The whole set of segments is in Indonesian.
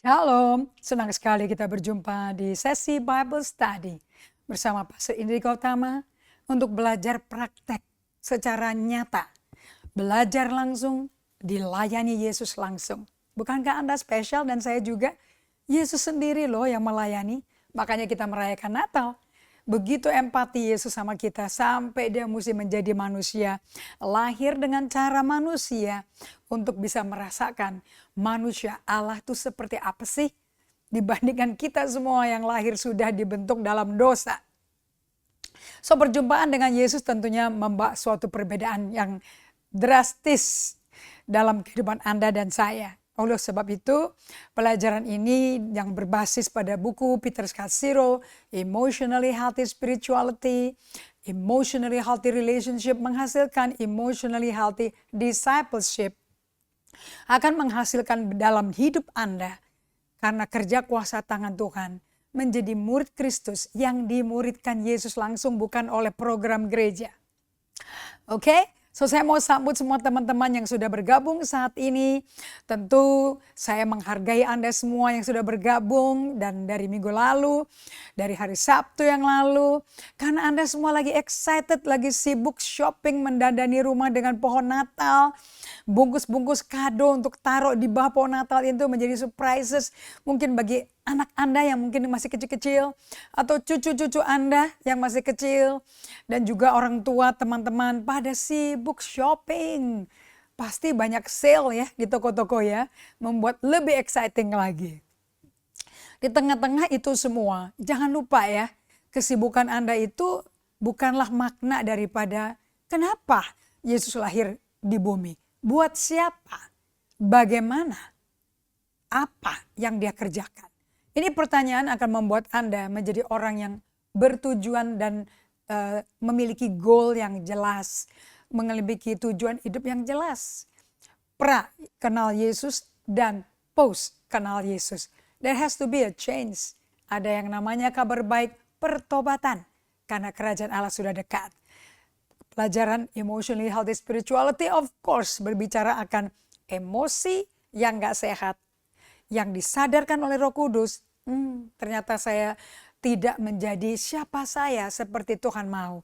Shalom, senang sekali kita berjumpa di sesi Bible Study bersama Pastor Indri Gautama untuk belajar praktek secara nyata. Belajar langsung, dilayani Yesus langsung. Bukankah Anda spesial dan saya juga? Yesus sendiri loh yang melayani, makanya kita merayakan Natal. Begitu empati Yesus sama kita sampai dia mesti menjadi manusia. Lahir dengan cara manusia untuk bisa merasakan manusia Allah itu seperti apa sih. Dibandingkan kita semua yang lahir sudah dibentuk dalam dosa. So perjumpaan dengan Yesus tentunya membawa suatu perbedaan yang drastis dalam kehidupan Anda dan saya. Oleh sebab itu, pelajaran ini yang berbasis pada buku Peter Scazzero, Emotionally Healthy Spirituality, Emotionally Healthy Relationship menghasilkan Emotionally Healthy Discipleship, akan menghasilkan dalam hidup Anda, karena kerja kuasa tangan Tuhan, menjadi murid Kristus yang dimuridkan Yesus langsung, bukan oleh program gereja. Oke? So saya mau sambut semua teman-teman yang sudah bergabung saat ini. Tentu saya menghargai Anda semua yang sudah bergabung dan dari minggu lalu, dari hari Sabtu yang lalu. Karena Anda semua lagi excited, lagi sibuk shopping, mendandani rumah dengan pohon Natal. Bungkus-bungkus kado untuk taruh di bawah pohon Natal itu menjadi surprises. Mungkin bagi anak Anda yang mungkin masih kecil-kecil, atau cucu-cucu Anda yang masih kecil, dan juga orang tua teman-teman pada sibuk shopping. Pasti banyak sale ya di toko-toko ya, membuat lebih exciting lagi. Di tengah-tengah itu semua, jangan lupa ya, kesibukan Anda itu bukanlah makna daripada kenapa Yesus lahir di bumi. Buat siapa? Bagaimana? Apa yang dia kerjakan? Ini pertanyaan akan membuat Anda menjadi orang yang bertujuan dan memiliki goal yang jelas, memiliki tujuan hidup yang jelas. Pra kenal Yesus dan post kenal Yesus. There has to be a change. Ada yang namanya kabar baik pertobatan, karena kerajaan Allah sudah dekat. Pelajaran Emotionally Healthy Spirituality of course berbicara akan emosi yang gak sehat, yang disadarkan oleh Roh Kudus. Ternyata saya tidak menjadi siapa saya seperti Tuhan mau.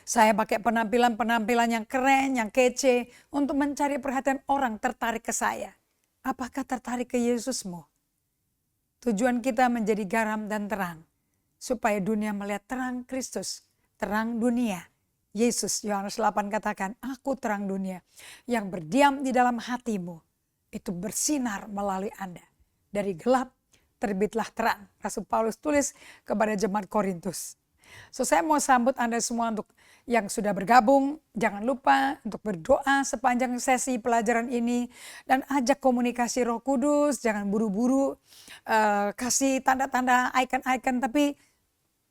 Saya pakai penampilan-penampilan yang keren, yang kece untuk mencari perhatian orang tertarik ke saya. Apakah tertarik ke Yesusmu? Tujuan kita menjadi garam dan terang, supaya dunia melihat terang Kristus, terang dunia. Yesus, Yohanes 8 katakan, aku terang dunia yang berdiam di dalam hatimu. Itu bersinar melalui Anda. Dari gelap terbitlah terang. Rasul Paulus tulis kepada jemaat Korintus. So saya mau sambut Anda semua untuk yang sudah bergabung. Jangan lupa untuk berdoa sepanjang sesi pelajaran ini. Dan ajak komunikasi Roh Kudus. Jangan buru-buru kasih tanda-tanda icon-icon. Tapi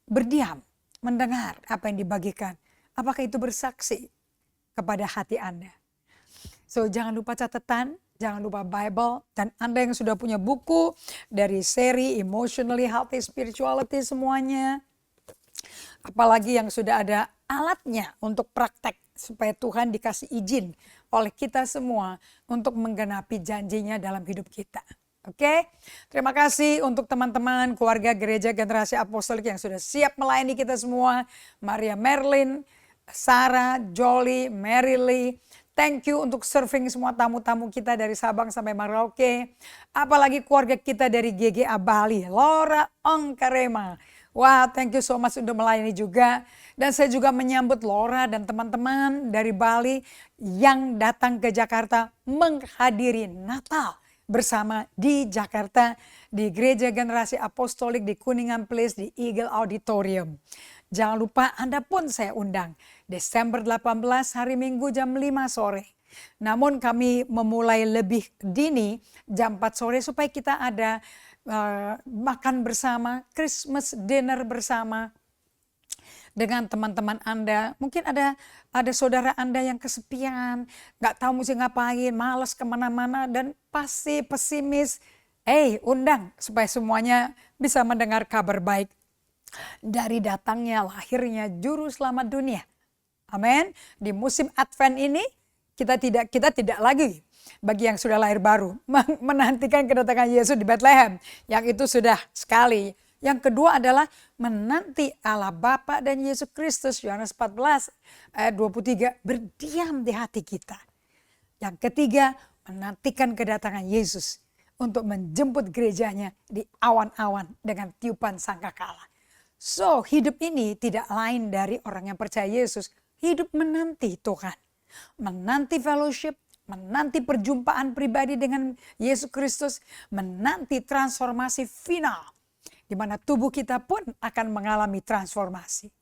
berdiam, mendengar apa yang dibagikan. Apakah itu bersaksi kepada hati Anda? So jangan lupa catatan. Jangan lupa Bible, dan Anda yang sudah punya buku dari seri Emotionally Healthy Spirituality semuanya. Apalagi yang sudah ada alatnya untuk praktek supaya Tuhan dikasih izin oleh kita semua untuk menggenapi janjinya dalam hidup kita. Oke, terima kasih untuk teman-teman keluarga Gereja Generasi Apostolik yang sudah siap melayani kita semua. Maria Merlin, Sarah, Jolie, Mary Lee. Thank you untuk serving semua tamu-tamu kita dari Sabang sampai Merauke. Apalagi keluarga kita dari GGA Bali, Laura Ongkarema. Wah, thank you so much untuk melayani juga. Dan saya juga menyambut Laura dan teman-teman dari Bali yang datang ke Jakarta menghadiri Natal bersama di Jakarta, di Gereja Generasi Apostolik di Kuningan Place, di Eagle Auditorium. Jangan lupa Anda pun saya undang. Desember 18 hari Minggu jam 5 sore. Namun kami memulai lebih dini jam 4 sore supaya kita ada makan bersama, Christmas dinner bersama dengan teman-teman Anda. Mungkin ada saudara Anda yang kesepian, gak tahu mesti ngapain, malas kemana-mana dan pasti pesimis. Undang supaya semuanya bisa mendengar kabar baik dari datangnya, lahirnya Juru Selamat dunia. Amin. Di musim Advent ini kita tidak lagi bagi yang sudah lahir baru menantikan kedatangan Yesus di Bethlehem, yang itu sudah sekali. Yang kedua adalah menanti Allah Bapa dan Yesus Kristus, Yohanes 14 ayat 23 berdiam di hati kita. Yang ketiga, menantikan kedatangan Yesus untuk menjemput gerejanya di awan-awan dengan tiupan sangkakala. So, hidup ini tidak lain dari orang yang percaya Yesus, hidup menanti Tuhan. Menanti fellowship, menanti perjumpaan pribadi dengan Yesus Kristus, menanti transformasi final, di mana tubuh kita pun akan mengalami transformasi.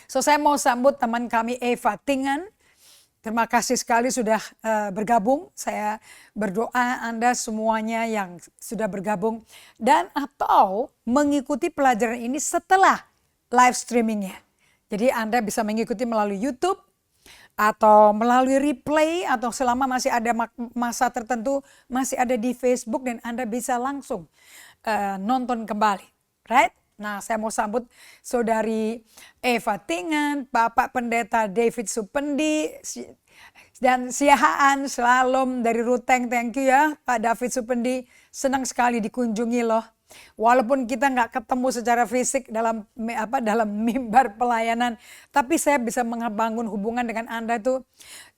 So, saya mau sambut teman kami Eva Tingan. Terima kasih sekali sudah bergabung. Saya berdoa Anda semuanya yang sudah bergabung dan atau mengikuti pelajaran ini setelah live streamingnya. Jadi Anda bisa mengikuti melalui YouTube atau melalui replay, atau selama masih ada masa tertentu masih ada di Facebook dan Anda bisa langsung nonton kembali. Right? Nah, saya mau sambut Saudari Eva Tingan, Bapak Pendeta David Supendi, dan Siahaan Slalom dari Ruteng. Thank you ya Pak David Supendi, senang sekali dikunjungi loh. Walaupun kita nggak ketemu secara fisik dalam mimbar pelayanan, tapi saya bisa membangun hubungan dengan Anda tuh,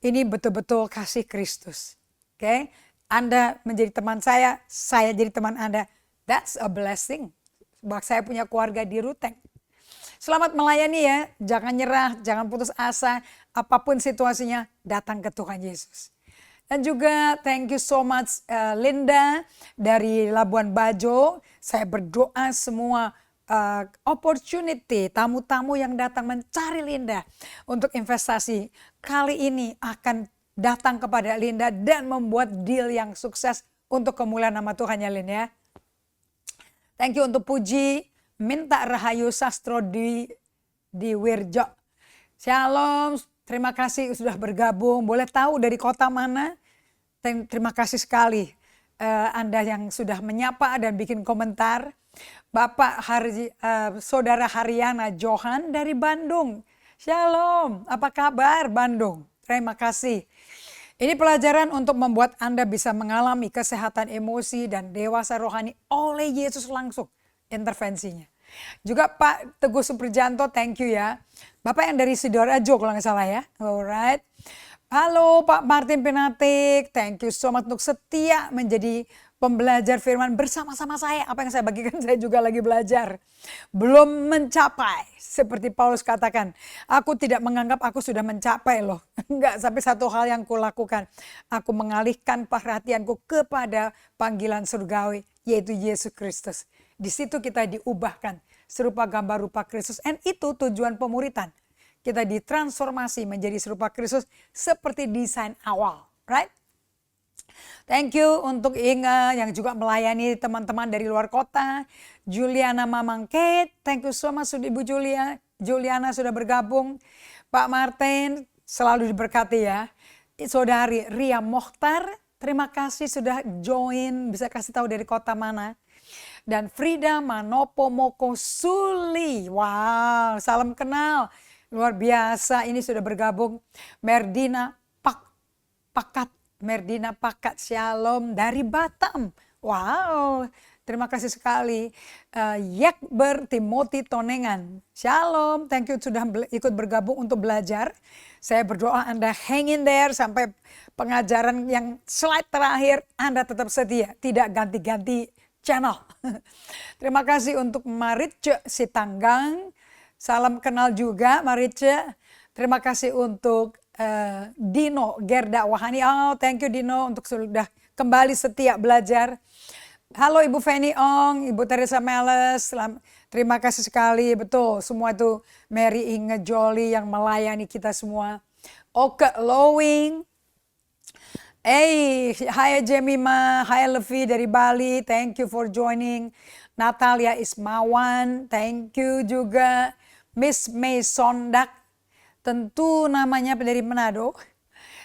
ini betul-betul kasih Kristus. Oke, Anda menjadi teman saya jadi teman Anda. That's a blessing. Sebab saya punya keluarga di Ruteng. Selamat melayani ya, jangan nyerah, jangan putus asa, apapun situasinya, datang ke Tuhan Yesus. Dan juga thank you so much Linda dari Labuan Bajo. Saya berdoa semua opportunity, tamu-tamu yang datang mencari Linda untuk investasi kali ini akan datang kepada Linda dan membuat deal yang sukses untuk kemuliaan nama Tuhan ya Lin ya. Thank you untuk Puji, minta Rahayu Sastro di Wirjo. Shalom, terima kasih sudah bergabung. Boleh tahu dari kota mana? Terima kasih sekali Anda yang sudah menyapa dan bikin komentar. Bapak Saudara Haryana Johan dari Bandung. Shalom, apa kabar Bandung? Terima kasih. Ini pelajaran untuk membuat Anda bisa mengalami kesehatan emosi dan dewasa rohani oleh Yesus langsung intervensinya. Juga Pak Teguh Suprijanto, thank you ya. Bapak yang dari Sidoarjo kalau nggak salah ya. Alright. Halo Pak Martin Pinatik, thank you so much untuk setia menjadi pembelajar firman bersama-sama saya. Apa yang saya bagikan saya juga lagi belajar. Belum mencapai, seperti Paulus katakan. Aku tidak menganggap aku sudah mencapai loh. Enggak, sampai satu hal yang kulakukan. Aku mengalihkan perhatianku kepada panggilan surgawi, yaitu Yesus Kristus. Di situ kita diubahkan serupa gambar rupa Kristus. And itu tujuan pemuritan. Kita ditransformasi menjadi serupa Kristus seperti desain awal, right? Thank you untuk Inga yang juga melayani teman-teman dari luar kota. Juliana Mamangket, thank you so much Ibu Juliana sudah bergabung. Pak Martin, selalu diberkati ya. Saudari Ria Mokhtar, terima kasih sudah join, bisa kasih tahu dari kota mana. Dan Frida Manopo Moko Suli, wow, salam kenal. Luar biasa, ini sudah bergabung. Merdina Pakat, shalom dari Batam. Wow, terima kasih sekali. Yakber Timothy Tonengan, shalom. Thank you sudah ikut bergabung untuk belajar. Saya berdoa Anda hang in there sampai pengajaran yang slide terakhir. Anda tetap setia, tidak ganti-ganti channel. Terima kasih untuk Marice Sitanggang. Salam kenal juga Marice. Terima kasih untuk Dino Gerda Wahani. Oh, thank you Dino untuk sudah kembali setia belajar. Halo Ibu Feni Ong, Ibu Teresa Meles. Terima kasih sekali. Betul, semua itu Mary Inge Jolly yang melayani kita semua. Oke Lowing. Hey, hai Jemima, hai Levi dari Bali. Thank you for joining. Natalia Ismawan, thank you juga. Miss May Sondak, tentu namanya dari Manado.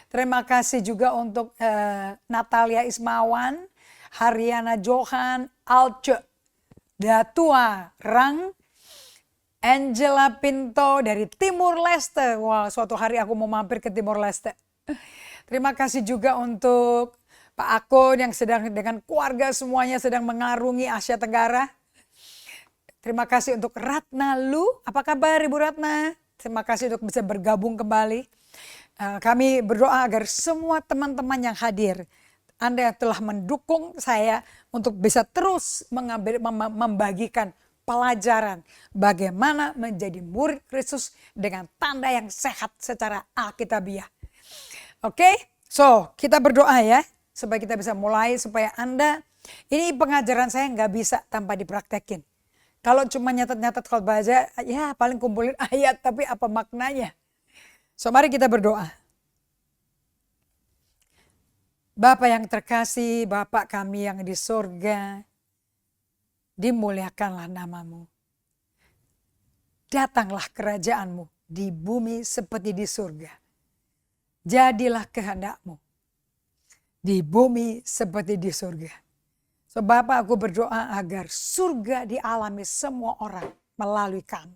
Terima kasih juga untuk Natalia Ismawan, Haryana Johan, Alce Datua Rang, Angela Pinto dari Timur Leste. Wah, suatu hari aku mau mampir ke Timur Leste. Terima kasih juga untuk Pak Akun yang sedang dengan keluarga semuanya sedang mengarungi Asia Tenggara. Terima kasih untuk Ratna Lu. Apa kabar Ibu Ratna? Terima kasih untuk bisa bergabung kembali. Kami berdoa agar semua teman-teman yang hadir, Anda yang telah mendukung saya untuk bisa terus membagikan pelajaran bagaimana menjadi murid Kristus dengan tanda yang sehat secara alkitabiah. Oke, so kita berdoa ya supaya kita bisa mulai, supaya Anda, ini pengajaran saya nggak bisa tanpa dipraktekin. Kalau cuma nyatet-nyatet khotbah aja, ya paling kumpulin ayat, tapi apa maknanya? So mari kita berdoa. Bapa yang terkasih, Bapa kami yang di surga, dimuliakanlah namamu. Datanglah kerajaanmu di bumi seperti di surga. Jadilah kehendakmu di bumi seperti di surga. So Bapa, aku berdoa agar surga dialami semua orang melalui kami.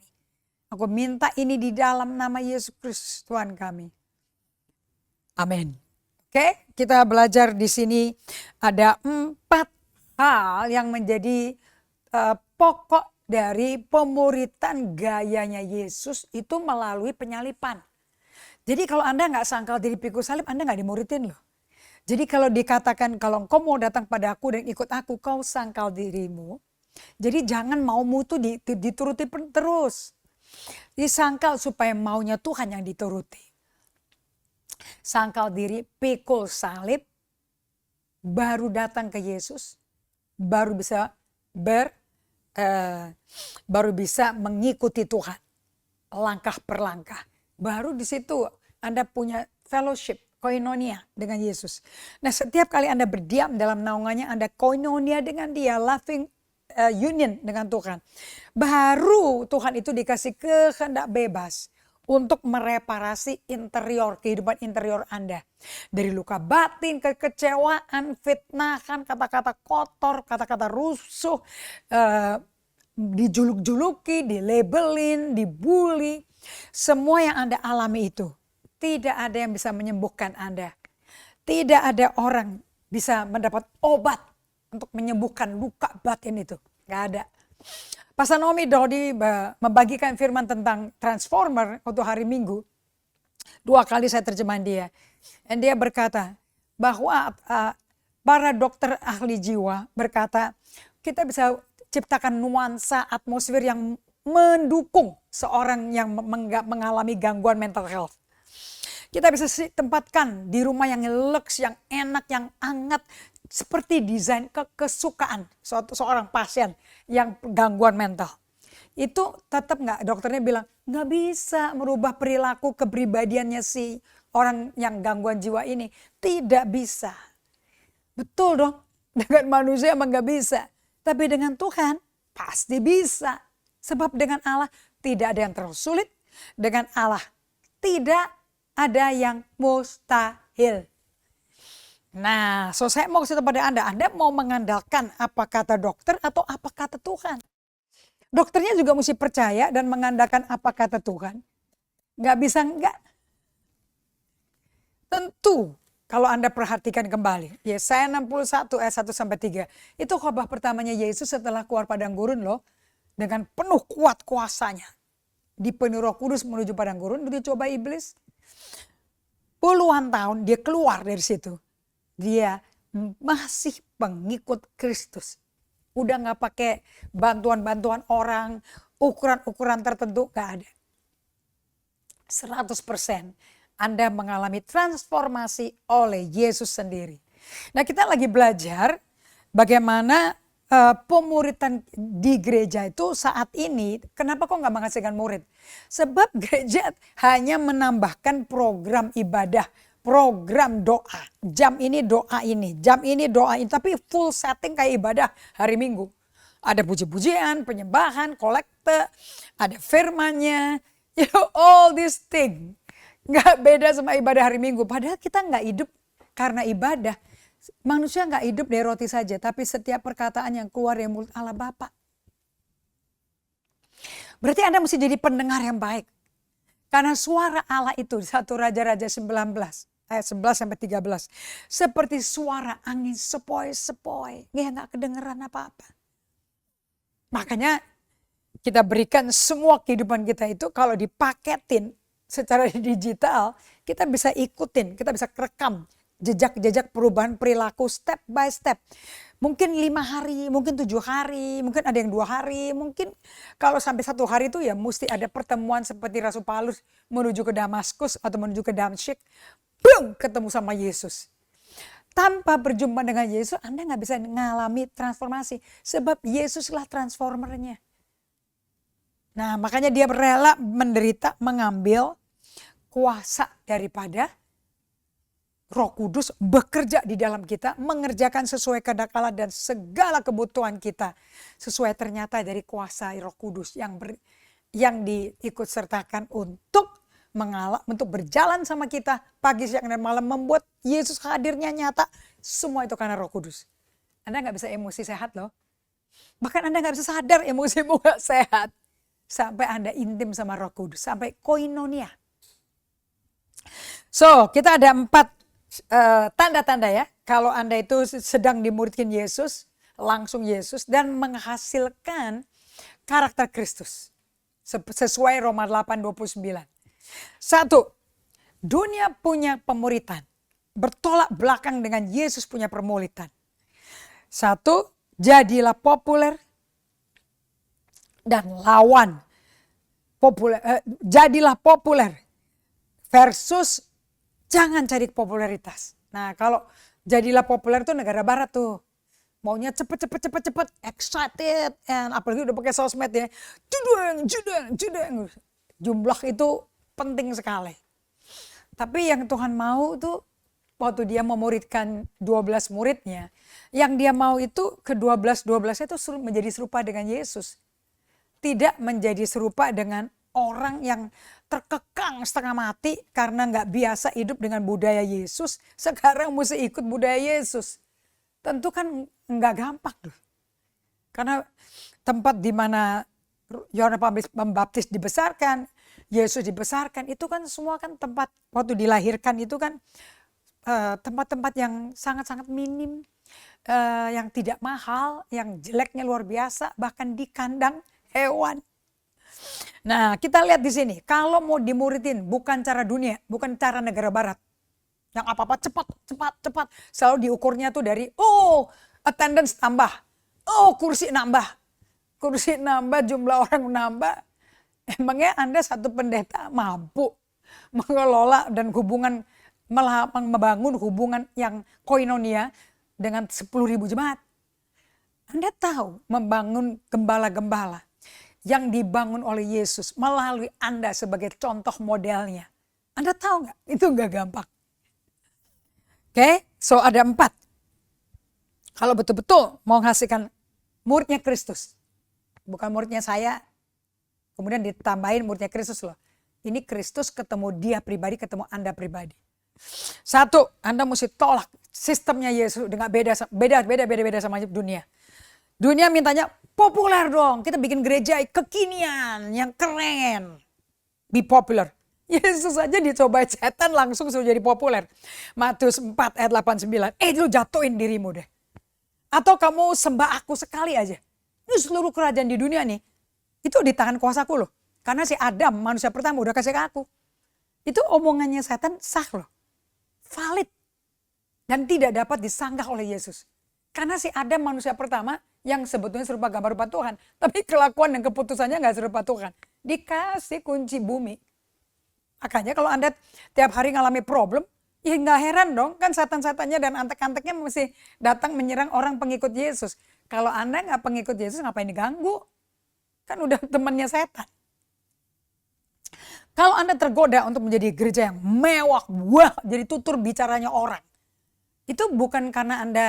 Aku minta ini di dalam nama Yesus Kristus Tuhan kami. Amin. Oke, kita belajar di sini ada 4 hal yang menjadi pokok dari pemuritan gayanya Yesus itu melalui penyalipan. Jadi kalau Anda nggak sangkal diri pikul salib, Anda nggak dimuridin loh. Jadi kalau dikatakan kalau engkau mau datang pada aku dan ikut aku, kau sangkal dirimu. Jadi jangan maumu itu dituruti terus. Disangkal supaya maunya Tuhan yang dituruti. Sangkal diri, pikul salib, baru datang ke Yesus, baru bisa mengikuti Tuhan langkah per langkah. Baru di situ Anda punya fellowship, koinonia dengan Yesus. Nah, setiap kali Anda berdiam dalam naungannya, Anda koinonia dengan Dia, loving union dengan Tuhan. Baru Tuhan itu dikasih kehendak bebas untuk mereparasi interior, kehidupan interior Anda. Dari luka batin, kekecewaan, fitnahan, kata-kata kotor, kata-kata rusuh, dijuluk-juluki, dilabelin, dibully. Semua yang Anda alami itu, tidak ada yang bisa menyembuhkan Anda. Tidak ada orang bisa mendapat obat untuk menyembuhkan luka batin itu. Gak ada. Pastor Naomi Dodi membagikan firman tentang transformer waktu hari Minggu. 2 kali saya terjemahin dia. Dan dia berkata bahwa para dokter ahli jiwa berkata kita bisa ciptakan nuansa atmosfer yang mendukung seorang yang mengalami gangguan mental health. Kita bisa tempatkan di rumah yang lux, yang enak, yang hangat. Seperti desain kesukaan seorang pasien yang gangguan mental. Itu tetap nggak, dokternya bilang nggak bisa merubah perilaku kepribadiannya si orang yang gangguan jiwa ini. Tidak bisa. Betul dong, dengan manusia emang nggak bisa. Tapi dengan Tuhan pasti bisa. Sebab dengan Allah tidak ada yang terlalu sulit. Dengan Allah tidak ada yang mustahil. Nah, so saya mau kasih tahu pada Anda mau mengandalkan apa kata dokter atau apa kata Tuhan. Dokternya juga mesti percaya dan mengandalkan apa kata Tuhan. Nggak bisa enggak. Tentu kalau Anda perhatikan kembali, Yesaya 61 ayat 1-3. Itu khotbah pertamanya Yesus setelah keluar padang gurun loh. Dengan penuh kuat kuasanya. Dipenuhi Roh Kudus menuju padang gurun, dia coba iblis. Puluhan tahun dia keluar dari situ. Dia masih pengikut Kristus. Udah gak pakai bantuan-bantuan orang, ukuran-ukuran tertentu, gak ada. 100% Anda mengalami transformasi oleh Yesus sendiri. Nah, kita lagi belajar bagaimana pemuritan di gereja itu saat ini. Kenapa kok gak menghasilkan murid? Sebab gereja hanya menambahkan program ibadah, program doa. Jam ini doa ini, jam ini doa ini. Tapi full setting kayak ibadah hari Minggu. Ada puji-pujian, penyembahan, kolekte, ada firmannya. You know, all these things. Gak beda sama ibadah hari Minggu. Padahal kita gak hidup karena ibadah. Manusia gak hidup dari roti saja. Tapi setiap perkataan yang keluar dari mulut Allah Bapa. Berarti Anda mesti jadi pendengar yang baik. Karena suara Allah itu, 1 Raja-Raja 19 ayat 11 sampai 13. Seperti suara angin sepoi-sepoi. Nggak kedengeran apa-apa. Makanya kita berikan semua kehidupan kita itu kalau dipaketin secara digital, kita bisa ikutin, kita bisa rekam jejak-jejak perubahan perilaku step by step. Mungkin 5 hari, mungkin 7 hari, mungkin ada yang 2 hari, mungkin kalau sampai 1 hari itu ya mesti ada pertemuan seperti Rasul Paulus menuju ke Damaskus atau menuju ke Damsyik, boom, ketemu sama Yesus. Tanpa berjumpa dengan Yesus, Anda nggak bisa mengalami transformasi. Sebab Yesuslah transformernya. Nah, makanya dia rela menderita, mengambil kuasa daripada Roh Kudus bekerja di dalam kita, mengerjakan sesuai kehendak Allah dan segala kebutuhan kita sesuai ternyata dari kuasa Roh Kudus yang diikut sertakan untuk berjalan sama kita pagi, siang, dan malam, membuat Yesus hadirnya nyata. Semua itu karena Roh Kudus. Anda nggak bisa emosi sehat loh. Bahkan Anda nggak bisa sadar emosimu nggak sehat sampai Anda intim sama Roh Kudus, sampai koinonia. So, kita ada 4 tanda-tanda ya. Kalau Anda itu sedang dimuridkan Yesus, langsung Yesus, dan menghasilkan karakter Kristus. Sesuai Roma 8:29. 1, dunia punya pemuritan. Bertolak belakang dengan Yesus punya pemuritan. 1, jadilah populer dan lawan. Jadilah populer versus jangan cari popularitas. Nah, kalau jadilah populer tuh negara barat tuh. Maunya cepet, excited, and apalagi udah pakai sosmed ya. Judeng. Jumlah itu penting sekali. Tapi yang Tuhan mau tuh waktu dia memuridkan 12 muridnya, yang dia mau itu ke 12-12 itu menjadi serupa dengan Yesus. Tidak menjadi serupa dengan orang yang terkekang setengah mati karena nggak biasa hidup dengan budaya Yesus, sekarang mesti ikut budaya Yesus. Tentu kan nggak gampang tuh. Karena tempat di mana Yohanes Pembaptis dibesarkan, Yesus dibesarkan, itu kan semua kan tempat waktu dilahirkan itu kan tempat-tempat yang sangat-sangat minim, yang tidak mahal, yang jeleknya luar biasa, bahkan di kandang hewan. Nah, kita lihat di sini, kalau mau dimuridin bukan cara dunia, bukan cara negara barat. Yang apa-apa cepat. Selalu diukurnya tuh dari, attendance tambah, kursi nambah, jumlah orang nambah. Emangnya Anda satu pendeta mampu mengelola dan membangun hubungan yang koinonia dengan 10.000 jemaat? Anda tahu membangun gembala-gembala yang dibangun oleh Yesus melalui Anda sebagai contoh modelnya. Anda tahu nggak? Itu nggak gampang. Oke, so ada 4. Kalau betul-betul mau menghasilkan muridnya Kristus. Bukan muridnya saya, kemudian ditambahin muridnya Kristus loh. Ini Kristus ketemu dia pribadi, ketemu Anda pribadi. 1, Anda mesti tolak sistemnya Yesus dengan beda sama dunia. Dunia mintanya populer dong, kita bikin gereja kekinian, yang keren. Be popular. Yesus aja dicoba setan langsung suruh jadi populer. Matius 4 ayat 8-9. Lu jatuhin dirimu deh. Atau kamu sembah aku sekali aja. Ini seluruh kerajaan di dunia nih, itu di tangan kuasaku loh. Karena si Adam, manusia pertama udah kasih ke aku. Itu omongannya setan sah loh. Valid. Dan tidak dapat disanggah oleh Yesus. Karena si Adam manusia pertama yang sebetulnya serupa gambar rupa Tuhan. Tapi kelakuan dan keputusannya gak serupa Tuhan. Dikasih kunci bumi. Makanya kalau Anda tiap hari ngalami problem, ya gak heran dong. Kan setan-setannya dan antek-anteknya mesti datang menyerang orang pengikut Yesus. Kalau Anda gak pengikut Yesus ngapain diganggu? Kan udah temannya setan. Kalau Anda tergoda untuk menjadi gereja yang mewah, wah, jadi tutur bicaranya orang. Itu bukan karena Anda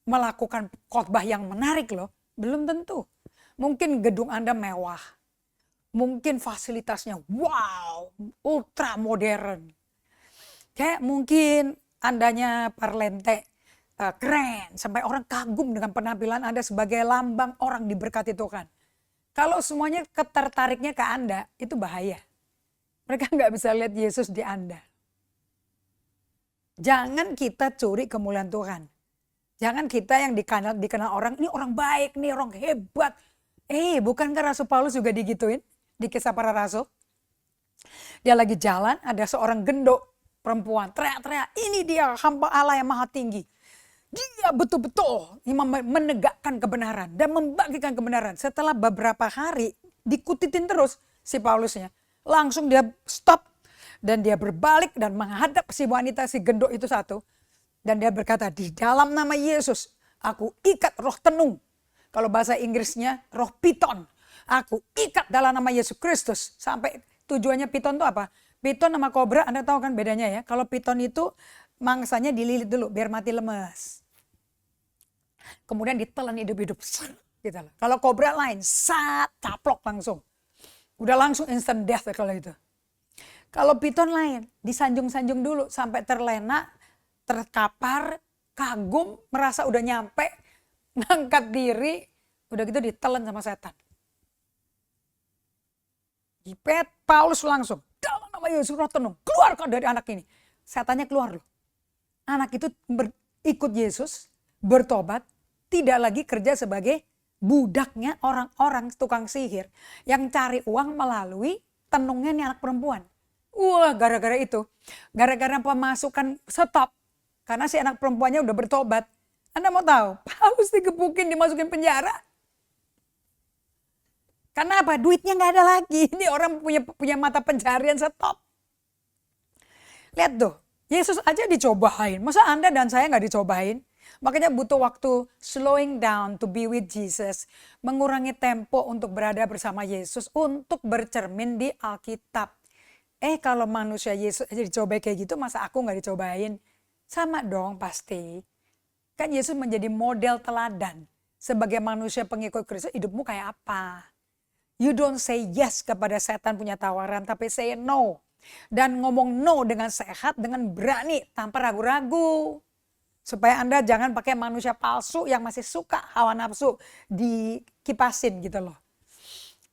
melakukan khotbah yang menarik loh. Belum tentu. Mungkin gedung Anda mewah. Mungkin fasilitasnya wow, ultra modern. Kayak mungkin Andanya parlente keren. Sampai orang kagum dengan penampilan Anda sebagai lambang orang diberkati Tuhan. Kalau semuanya ketertariknya ke Anda, itu bahaya. Mereka nggak bisa lihat Yesus di Anda. Jangan kita curi kemuliaan Tuhan. Jangan kita yang dikenal orang, ini orang baik, ini orang hebat. Bukankah Rasul Paulus juga digituin di Kisah Para Rasul? Dia lagi jalan, ada seorang gendok perempuan teriak-teriak, ini dia hamba Allah yang maha tinggi. Dia betul-betul menegakkan kebenaran dan membagikan kebenaran. Setelah beberapa hari dikutitin terus si Paulusnya. Langsung dia stop dan dia berbalik dan menghadap si wanita, si gendok itu satu. Dan dia berkata, di dalam nama Yesus aku ikat roh tenung. Kalau bahasa Inggrisnya roh piton. Aku ikat dalam nama Yesus Kristus. Sampai tujuannya piton itu apa? Piton sama kobra, Anda tahu kan bedanya ya. Kalau piton itu mangsanya dililit dulu biar mati lemes. Kemudian ditelan hidup-hidup. Gitu loh. Kalau kobra lain, caplok langsung. Udah langsung instant death kalau itu. Kalau piton lain, disanjung-sanjung dulu sampai terlena, terkapar, kagum, merasa udah nyampe, ngangkat diri, udah gitu ditelan sama setan. Dipet, Paulus langsung, dalam nama Yesus roh tenung, keluar kau dari anak ini. Setannya keluar loh. Anak itu ikut Yesus, bertobat, tidak lagi kerja sebagai budaknya orang-orang tukang sihir yang cari uang melalui tenungnya nih anak perempuan. Wah, gara-gara itu, gara-gara pemasukan stop, karena si anak perempuannya udah bertobat. Anda mau tahu, Paulus digebukin, dimasukin penjara. Karena apa? Duitnya nggak ada lagi. Ini orang punya mata pencarian stop. Lihat tuh, Yesus aja dicobain. Masa Anda dan saya nggak dicobain? Makanya butuh waktu slowing down to be with Jesus. Mengurangi tempo untuk berada bersama Yesus. Untuk bercermin di Alkitab. Kalau manusia Yesus aja dicobain kayak gitu, masa aku nggak dicobain? Sama dong pasti. Kan Yesus menjadi model teladan. Sebagai manusia pengikut Kristus, hidupmu kayak apa? You don't say yes kepada setan punya tawaran, tapi say no. Dan ngomong no dengan sehat, dengan berani, tanpa ragu-ragu. Supaya Anda jangan pakai manusia palsu yang masih suka hawa nafsu dikipasin gitu loh.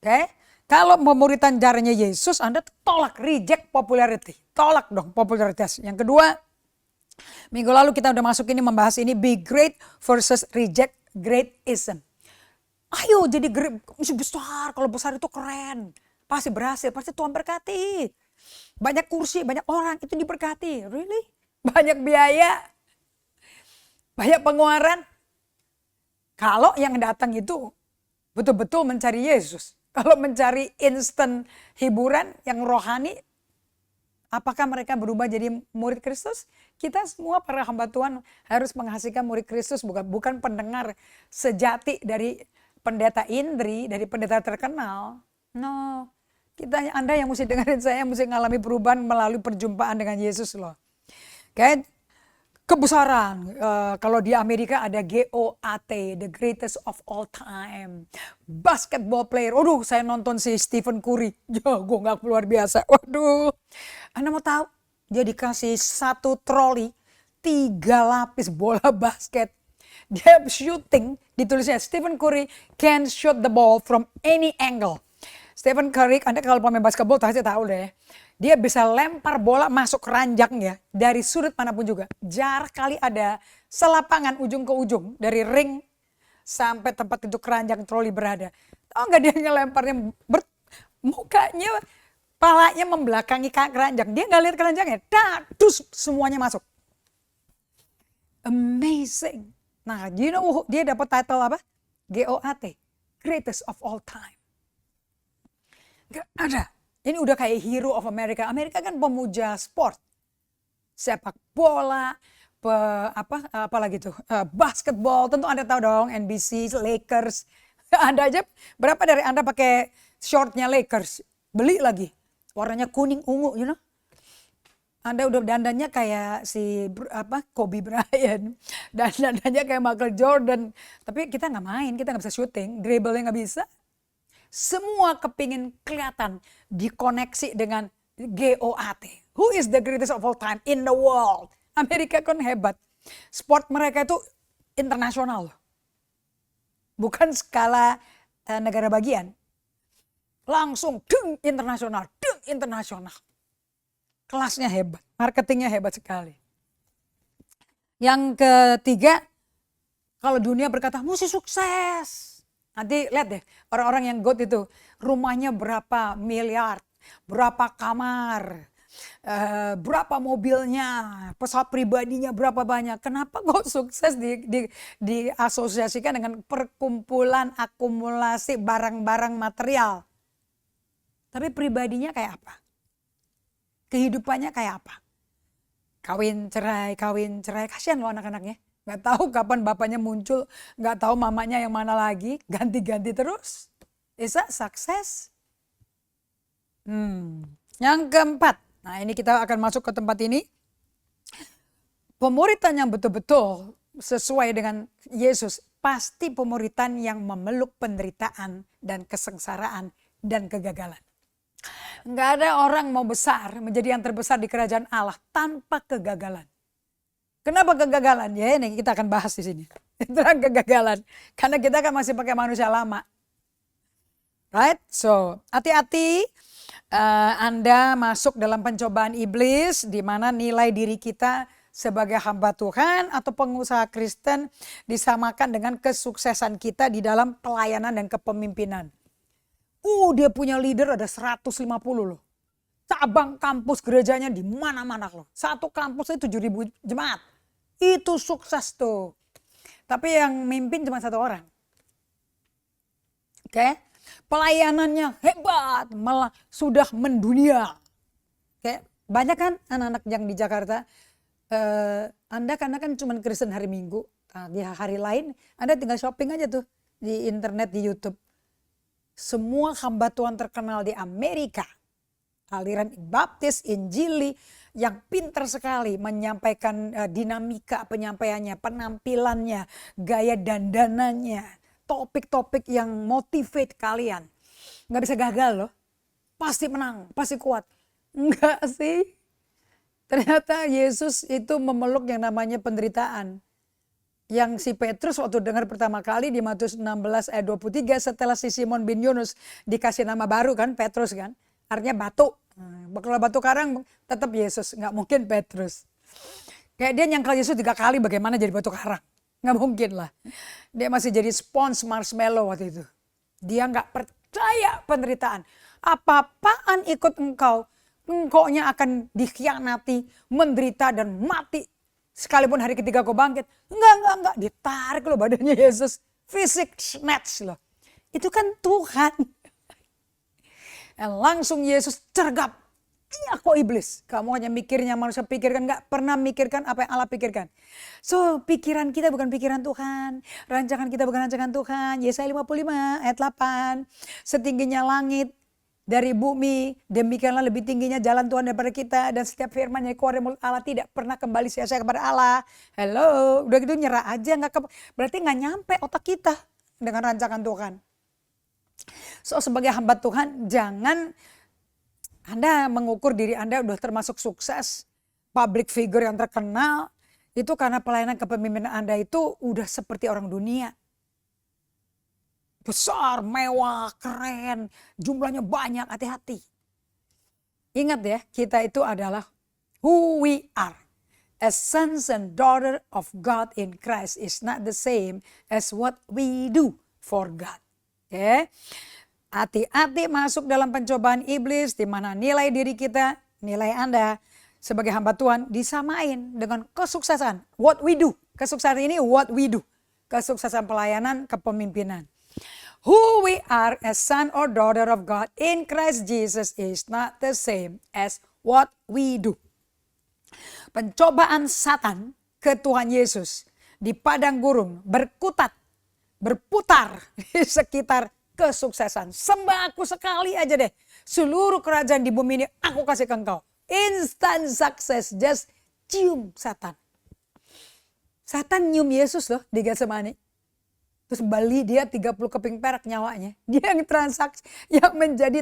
Oke? Kalau memuritan caranya Yesus, Anda tolak, reject popularity. Tolak dong popularitas. Yang kedua, minggu lalu kita udah masuk ini membahas ini, be great versus reject greatism. Ayo jadi mesti besar, kalau besar itu keren. Pasti berhasil, pasti Tuhan berkati. Banyak kursi, banyak orang itu diberkati. Really? Banyak biaya. Banyak pengeluaran. Kalau yang datang itu betul-betul mencari Yesus. Kalau mencari instan hiburan yang rohani, apakah mereka berubah jadi murid Kristus? Kita semua para hamba Tuhan harus menghasilkan murid Kristus, bukan pendengar sejati dari pendeta Indri, dari pendeta terkenal. No, Anda yang mesti dengerin saya, mesti ngalami perubahan melalui perjumpaan dengan Yesus loh. Oke, kebesaran. Kalau di Amerika ada GOAT, the greatest of all time. Basketball player. Waduh, saya nonton si Stephen Curry. Jago nggak luar biasa. Waduh, Anda mau tahu? Dia dikasih satu troli, 3 lapis bola basket. Dia shooting, ditulisnya Stephen Curry can shoot the ball from any angle. Stephen Curry, Anda kalau pemain basketball pasti tahu deh. Dia bisa lempar bola masuk keranjang ya, dari sudut manapun juga. Jarak kali ada selapangan ujung ke ujung, dari ring sampai tempat itu keranjang troli berada. Tahu nggak dia ngelemparnya, mukanya, palanya membelakangi keranjang. Dia nggak lihat keranjangnya, dus semuanya masuk. Amazing. Nah, you know dia dapat title apa? GOAT, greatest of all time. Gak ada. Ini udah kayak hero of America. Amerika kan pemuja sport. Sepak bola, apalagi tuh, basketball. Tentu Anda tahu dong, NBC, Lakers. Anda aja, berapa dari Anda pakai shortnya Lakers? Beli lagi. Warnanya kuning ungu, you know. Anda udah dandannya kayak si Kobe Bryant, dan dandannya kayak Michael Jordan. Tapi kita nggak main, kita nggak bisa syuting, dribblenya nggak bisa. Semua kepingin kelihatan dikoneksi dengan GOAT. Who is the greatest of all time in the world? Amerika kan hebat. Sport mereka itu internasional. Bukan skala negara bagian. Langsung internasional. Kelasnya hebat, marketingnya hebat sekali. Yang ketiga, kalau dunia berkata mesti sukses. Nanti lihat deh orang-orang yang God itu rumahnya berapa miliar, berapa kamar, berapa mobilnya, pesawat pribadinya berapa banyak. Kenapa kok sukses diasosiasikan dengan perkumpulan akumulasi barang-barang material? Tapi pribadinya kayak apa? Kehidupannya kayak apa? Kawin cerai, kasihan loh anak-anaknya. Gak tahu kapan bapaknya muncul, gak tahu mamanya yang mana lagi, ganti-ganti terus. Is that success? Yang keempat, nah ini kita akan masuk ke tempat ini. Pemuritan yang betul-betul sesuai dengan Yesus, pasti pemuritan yang memeluk penderitaan dan kesengsaraan dan kegagalan. Nggak ada orang mau besar, menjadi yang terbesar di kerajaan Allah tanpa kegagalan. Kenapa kegagalan? Ya ini kita akan bahas di sini. Itulah kegagalan. Karena kita kan masih pakai manusia lama. Right? So, hati-hati Anda masuk dalam pencobaan iblis di mana nilai diri kita sebagai hamba Tuhan atau pengusaha Kristen disamakan dengan kesuksesan kita di dalam pelayanan dan kepemimpinan. Dia punya leader ada 150 loh. Cabang kampus gerejanya di mana-mana loh. Satu kampus itu 7.000 jemaat. Itu sukses tuh. Tapi yang mimpin cuma satu orang. Oke. Pelayanannya hebat, malah sudah mendunia. Oke. Banyak kan anak-anak yang di Jakarta, Anda karena kan cuma Kristen hari Minggu. Nah, di hari lain Anda tinggal shopping aja tuh di internet, di YouTube. Semua hamba Tuhan terkenal di Amerika, aliran baptis, injili, yang pintar sekali menyampaikan dinamika penyampaiannya, penampilannya, gaya dandanannya, topik-topik yang motivate kalian. Nggak bisa gagal loh, pasti menang, pasti kuat. Enggak sih, ternyata Yesus itu memeluk yang namanya penderitaan. Yang si Petrus waktu dengar pertama kali di Matius 16 ayat 23 setelah si Simon bin Yunus dikasih nama baru kan, Petrus kan, artinya batu. Kalau batu karang tetap Yesus, nggak mungkin Petrus. Kayak dia nyangkal Yesus 3 kali bagaimana jadi batu karang, nggak mungkin lah. Dia masih jadi spons marshmallow waktu itu. Dia nggak percaya penderitaan. Apa-apaan ikut engkau, engkaunya akan dikhianati, menderita dan mati. Sekalipun hari ketiga kau bangkit. Enggak. Ditarik loh badannya Yesus. Fisik snatch loh. Itu kan Tuhan. Dan langsung Yesus cergap. Iya kok iblis. Kamu hanya mikirnya manusia pikirkan. Enggak pernah mikirkan apa yang Allah pikirkan. So pikiran kita bukan pikiran Tuhan. Rancangan kita bukan rancangan Tuhan. Yesaya 55 ayat 8. Setingginya langit dari bumi, demikianlah lebih tingginya jalan Tuhan daripada kita. Dan setiap firman yang keluar dari mulut Allah tidak pernah kembali sia-sia kepada Allah. Hello, udah gitu nyerah aja. Berarti gak nyampe otak kita dengan rancangan Tuhan. So sebagai hamba Tuhan, jangan Anda mengukur diri Anda udah termasuk sukses. Public figure yang terkenal, itu karena pelayanan kepemimpinan Anda itu udah seperti orang dunia. Besar, mewah, keren, jumlahnya banyak, hati-hati. Ingat ya, kita itu adalah who we are. As sons and daughter of God in Christ is not the same as what we do for God. Oke. Hati-hati masuk dalam pencobaan iblis di mana nilai diri kita, nilai Anda sebagai hamba Tuhan disamain dengan kesuksesan. What we do. Kesuksesan ini what we do. Kesuksesan pelayanan, kepemimpinan. Who we are as son or daughter of God in Christ Jesus is not the same as what we do. Pencobaan Satan ke Tuhan Yesus di padang gurun berputar di sekitar kesuksesan. Sembah aku sekali aja deh. Seluruh kerajaan di bumi ini aku kasih ke engkau. Instant success, just cium Satan. Satan nyium Yesus loh di Getsemani. Terus beli dia 30 keping perak nyawanya. Dia yang transaksi, yang menjadi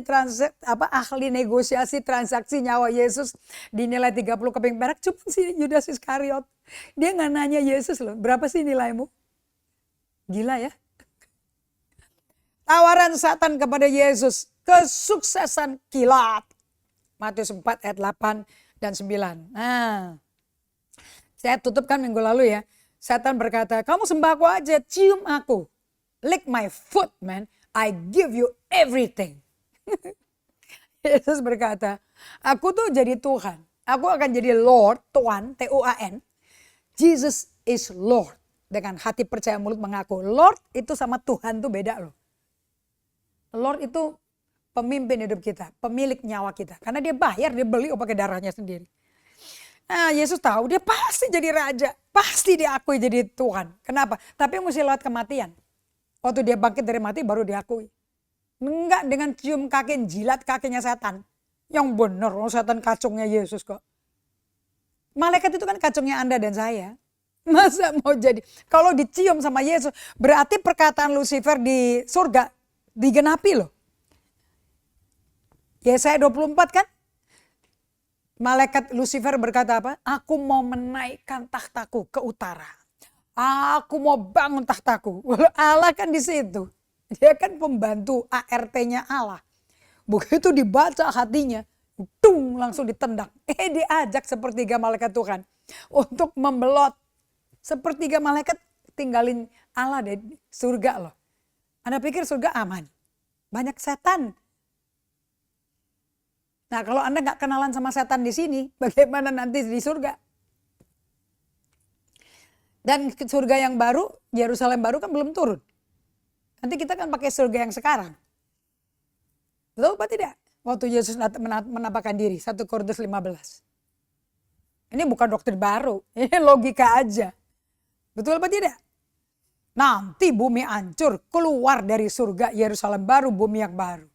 ahli negosiasi transaksi nyawa Yesus dinilai 30 keping perak. Cuma si Yudas Iskariot. Dia gak nanya Yesus loh, berapa sih nilaimu? Gila ya. Tawaran Satan kepada Yesus, kesuksesan kilat. Matius 4 ayat 8 dan 9. Nah, Saya tutup kan minggu lalu ya. Setan berkata, kamu sembah aku aja, cium aku. Lick my foot, man. I give you everything. Yesus berkata, aku tuh jadi Tuhan. Aku akan jadi Lord, Tuhan, Tuan. Jesus is Lord. Dengan hati percaya mulut mengaku. Lord itu sama Tuhan tuh beda loh. Lord itu pemimpin hidup kita, pemilik nyawa kita. Karena dia bayar, dia beli pakai darahnya sendiri. Nah Yesus tahu dia pasti jadi raja, pasti diakui jadi Tuhan. Kenapa? Tapi mesti lewat kematian. Waktu dia bangkit dari mati baru diakui. Enggak dengan cium kaki, jilat kakinya setan. Yang benar, setan kacungnya Yesus kok. Malaikat itu kan kacungnya Anda dan saya. Masa mau jadi, kalau dicium sama Yesus, berarti perkataan Lucifer di surga digenapi loh. Yesaya 24 kan? Malaikat Lucifer berkata apa? Aku mau menaikkan tahtaku ke utara. Aku mau bangun tahtaku. Allah kan di situ. Dia kan pembantu ART-nya Allah. Begitu dibaca hatinya, tung langsung ditendang. Diajak sepertiga malaikat Tuhan untuk membelot. Sepertiga malaikat tinggalin Allah di surga loh. Anda pikir surga aman? Banyak setan. Nah kalau Anda gak kenalan sama setan di sini, bagaimana nanti di surga? Dan surga yang baru, Yerusalem baru kan belum turun. Nanti kita kan pakai surga yang sekarang. Betul apa tidak? Waktu Yesus menampakkan diri, 1 Korintus 15. Ini bukan doktrin baru, ini logika aja. Betul apa tidak? Nanti bumi hancur, keluar dari surga Yerusalem baru, bumi yang baru.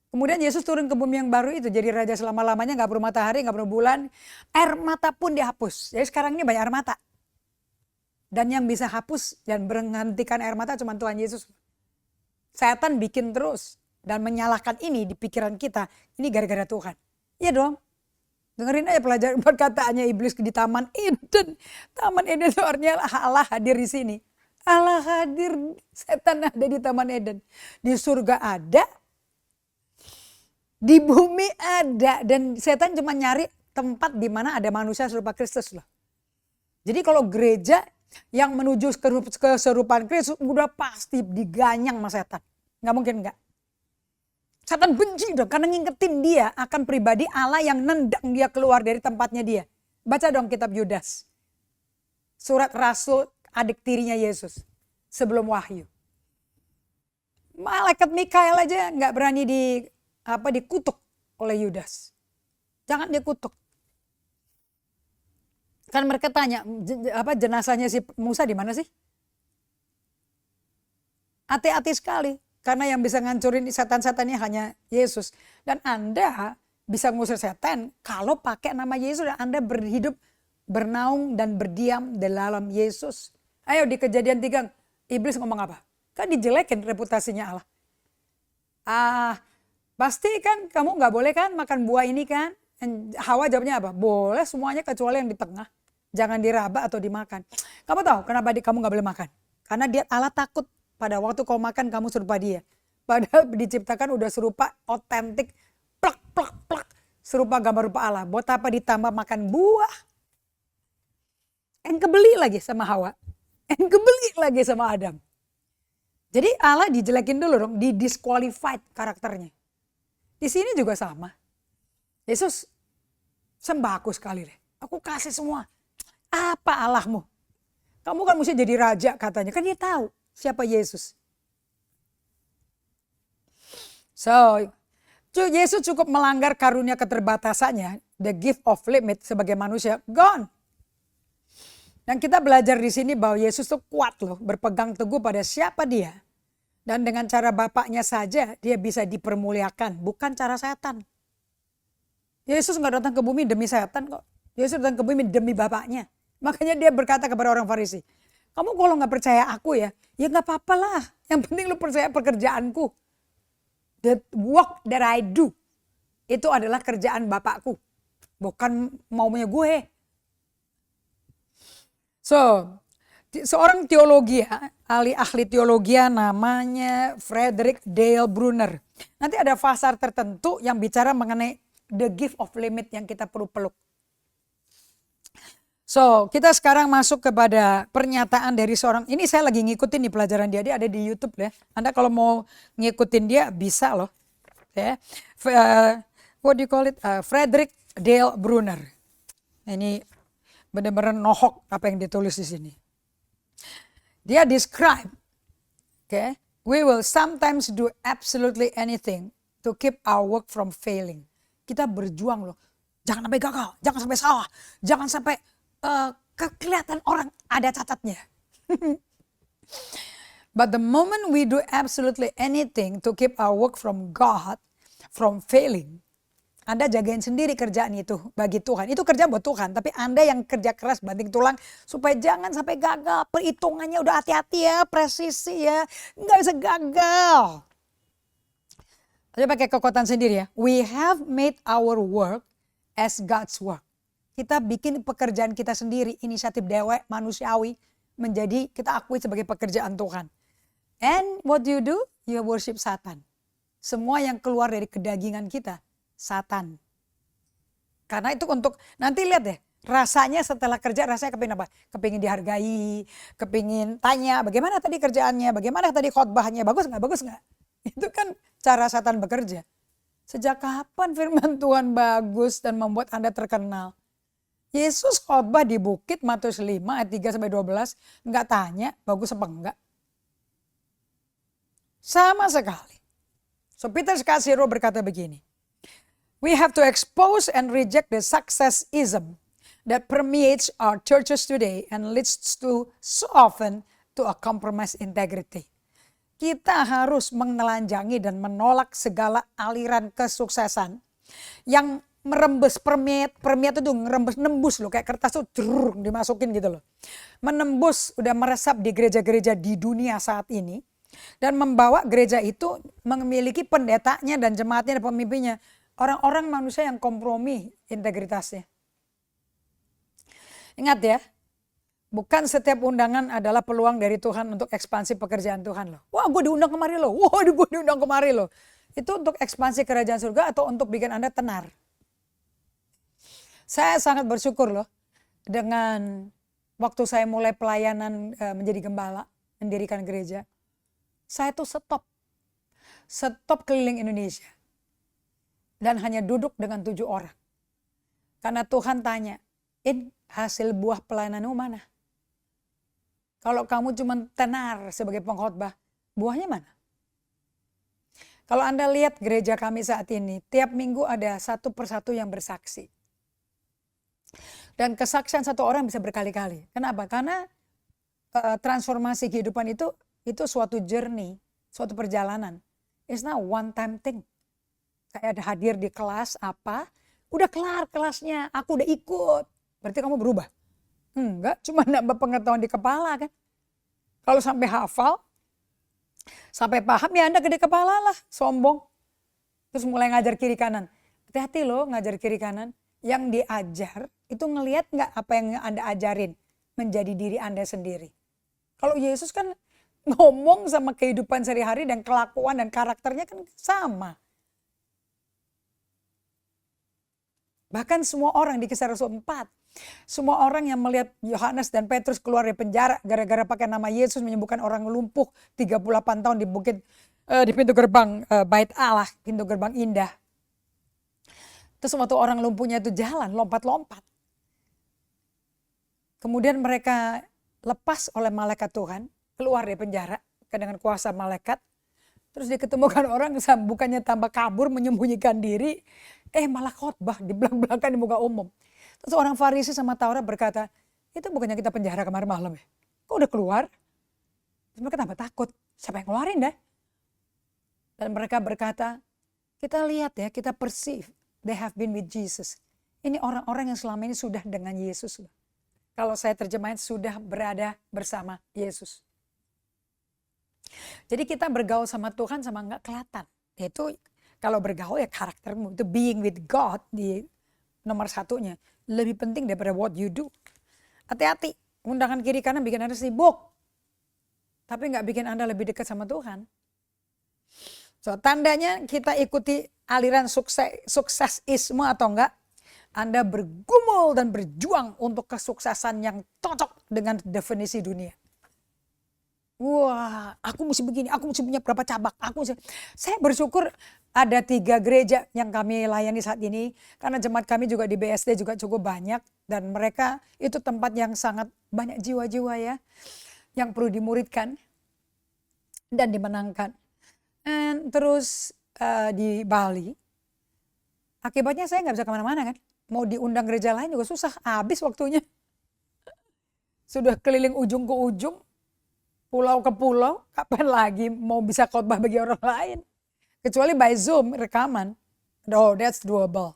Kemudian Yesus turun ke bumi yang baru itu, jadi raja selama-lamanya, gak perlu matahari, gak perlu bulan. Air mata pun dihapus. Jadi sekarang ini banyak air mata. Dan yang bisa hapus dan menghentikan air mata cuma Tuhan Yesus. Setan bikin terus dan menyalahkan ini di pikiran kita. Ini gara-gara Tuhan. Iya dong. Dengerin aja pelajaran perkataannya iblis di Taman Eden. Taman Eden itu artinya Allah hadir di sini. Allah hadir, setan ada di Taman Eden. Di surga ada, di bumi ada. Dan setan cuma nyari tempat di mana ada manusia serupa Kristus loh. Jadi kalau gereja yang menuju keserupaan Kristus udah pasti diganyang sama setan. Nggak mungkin enggak. Setan benci dong karena ngingetin dia akan pribadi Allah yang nendang dia keluar dari tempatnya dia. Baca dong kitab Yudas. Surat Rasul adik tirinya Yesus sebelum Wahyu. Malaikat Mikael aja nggak berani dikutuk oleh Yudas. Jangan dikutuk. Kan mereka tanya, jenazahnya si Musa di mana sih? Hati-hati sekali. Karena yang bisa ngancurin setan-setannya hanya Yesus. Dan Anda bisa ngusir setan kalau pakai nama Yesus dan Anda berhidup, bernaung dan berdiam di dalam Yesus. Ayo di Kejadian 3, iblis ngomong apa? Kan dijelekin reputasinya Allah. Pasti kan kamu gak boleh kan makan buah ini kan? Hawa jawabnya apa? Boleh semuanya kecuali yang di tengah. Jangan diraba atau dimakan. Kamu tahu kenapa kamu gak boleh makan? Karena Allah takut. Pada waktu kau makan kamu serupa dia. Padahal diciptakan udah serupa otentik. Plak, plak, plak. Serupa gambar rupa Allah. Buat apa ditambah makan buah? Kebeli lagi sama Hawa. Kebeli lagi sama Adam. Jadi Allah dijelekin dulu dong. Didisqualified karakternya. Di sini juga sama. Yesus sembah aku sekali deh. Aku kasih semua. Apa Allahmu? Kamu kan mesti jadi raja katanya. Kan dia tahu. Siapa Yesus? So, Yesus cukup melanggar karunia keterbatasannya, the gift of limit sebagai manusia, gone. Dan kita belajar di sini bahwa Yesus tuh kuat loh, berpegang teguh pada siapa dia. Dan dengan cara Bapaknya saja dia bisa dipermuliakan, bukan cara setan. Yesus gak datang ke bumi demi setan kok. Yesus datang ke bumi demi Bapaknya. Makanya dia berkata kepada orang Farisi, kamu kalau gak percaya aku ya gak apa-apa lah. Yang penting lu percaya pekerjaanku. The work that I do. Itu adalah kerjaan Bapakku. Bukan maunya gue. So, seorang teologi ahli teologi namanya Frederick Dale Bruner. Nanti ada fasar tertentu yang bicara mengenai the gift of limit yang kita perlu peluk. So, kita sekarang masuk kepada pernyataan dari seorang, ini saya lagi ngikutin nih pelajaran dia ada di YouTube ya. Anda kalau mau ngikutin dia bisa loh. Ya. What do you call it? Frederick Dale Bruner. Ini benar-benar nohok apa yang ditulis di sini. Dia describe, okay, we will sometimes do absolutely anything to keep our work from failing. Kita berjuang loh. Jangan sampai gagal, jangan sampai salah, jangan sampai kelihatan orang ada catatnya. But the moment we do absolutely anything to keep our work from God from failing, Anda jagain sendiri kerjaan itu bagi Tuhan. Itu kerja buat Tuhan, tapi Anda yang kerja keras banting tulang supaya jangan sampai gagal. Perhitungannya udah hati-hati ya, presisi ya, nggak bisa gagal. Saya pakai kekuatan sendiri ya. We have made our work as God's work. Kita bikin pekerjaan kita sendiri, inisiatif dewek, manusiawi, menjadi kita akui sebagai pekerjaan Tuhan. And what do? You worship Satan. Semua yang keluar dari kedagingan kita, Satan. Karena itu untuk, nanti lihat deh, rasanya setelah kerja, rasanya kepingin apa? Kepingin dihargai, kepingin tanya, bagaimana tadi kerjaannya, bagaimana tadi khotbahnya, bagus nggak, bagus nggak? Itu kan cara Satan bekerja. Sejak kapan firman Tuhan bagus dan membuat Anda terkenal? Yesus khotbah di bukit Matius 5 ayat 3-12, nggak tanya bagus apa enggak. Sama sekali. So Peter Scazzero berkata begini, we have to expose and reject the successism that permeates our churches today and leads to so often to a compromised integrity. Kita harus menelanjangi dan menolak segala aliran kesuksesan yang merembes permeat itu nembus loh, kayak kertas tuh dimasukin gitu loh. Menembus, udah meresap di gereja-gereja di dunia saat ini dan membawa gereja itu memiliki pendetanya dan jemaatnya dan pemimpinnya orang-orang manusia yang kompromi integritasnya. Ingat ya, bukan setiap undangan adalah peluang dari Tuhan untuk ekspansi pekerjaan Tuhan loh. Wah, gue diundang kemari loh. Wah, gue diundang kemari loh. Itu untuk ekspansi kerajaan surga atau untuk bikin Anda tenar. Saya sangat bersyukur loh dengan waktu saya mulai pelayanan menjadi gembala, mendirikan gereja. Saya tuh stop keliling Indonesia. Dan hanya duduk dengan 7 orang. Karena Tuhan tanya, hasil buah pelayananmu mana? Kalau kamu cuma tenar sebagai pengkhotbah, buahnya mana? Kalau Anda lihat gereja kami saat ini, tiap minggu ada satu persatu yang bersaksi. Dan kesaksian satu orang bisa berkali-kali. Kenapa? Karena transformasi kehidupan itu suatu journey, suatu perjalanan. It's not one time thing. Kayak ada hadir di kelas apa, udah kelar kelasnya, aku udah ikut. Berarti kamu berubah? Enggak, cuma nambah pengetahuan di kepala kan. Kalau sampai hafal, sampai paham ya Anda gede kepala lah, sombong. Terus mulai ngajar kiri kanan. Hati-hati loh ngajar kiri kanan. Yang diajar itu ngelihat nggak apa yang Anda ajarin menjadi diri Anda sendiri. Kalau Yesus kan ngomong sama kehidupan sehari-hari dan kelakuan dan karakternya kan sama. Bahkan semua orang di Kisah Rasul 4, semua orang yang melihat Yohanes dan Petrus keluar dari penjara gara-gara pakai nama Yesus menyembuhkan orang lumpuh 38 tahun di bukit di pintu gerbang Bait Allah, pintu gerbang indah. Terus waktu orang lumpuhnya itu jalan, lompat-lompat. Kemudian mereka lepas oleh malaikat Tuhan, keluar dari penjara dengan kuasa malaikat. Terus diketemukan orang bukannya tambah kabur, menyembunyikan diri, malah khotbah di belakang di muka umum. Terus orang Farisi sama Taurat berkata, itu bukannya kita penjara kemarin malam ya? Kok udah keluar? Terus mereka tambah takut, siapa yang ngeluarin dah? Dan mereka berkata, kita lihat ya, kita perceive. They have been with Jesus. Ini orang-orang yang selama ini sudah dengan Yesus. Kalau saya terjemahin, sudah berada bersama Yesus. Jadi kita bergaul sama Tuhan sama nggak kelihatan. Yaitu kalau bergaul ya karaktermu. Itu being with God di nomor satunya. Lebih penting daripada what you do. Hati-hati. Undangan kiri kanan bikin Anda sibuk. Tapi nggak bikin Anda lebih dekat sama Tuhan. So, tandanya kita ikuti aliran suksesisme atau enggak Anda bergumul dan berjuang untuk kesuksesan yang cocok dengan definisi dunia. Wah, aku mesti begini, aku mesti punya berapa cabang. Saya bersyukur ada 3 gereja yang kami layani saat ini. Karena jemaat kami juga di BSD juga cukup banyak. Dan mereka itu tempat yang sangat banyak jiwa-jiwa ya. Yang perlu dimuridkan dan dimenangkan. Dan terus di Bali, akibatnya saya nggak bisa kemana-mana kan. Mau diundang gereja lain juga susah, habis waktunya. Sudah keliling ujung ke ujung, pulau ke pulau, kapan lagi mau bisa khotbah bagi orang lain? Kecuali by Zoom, rekaman. Oh, that's doable.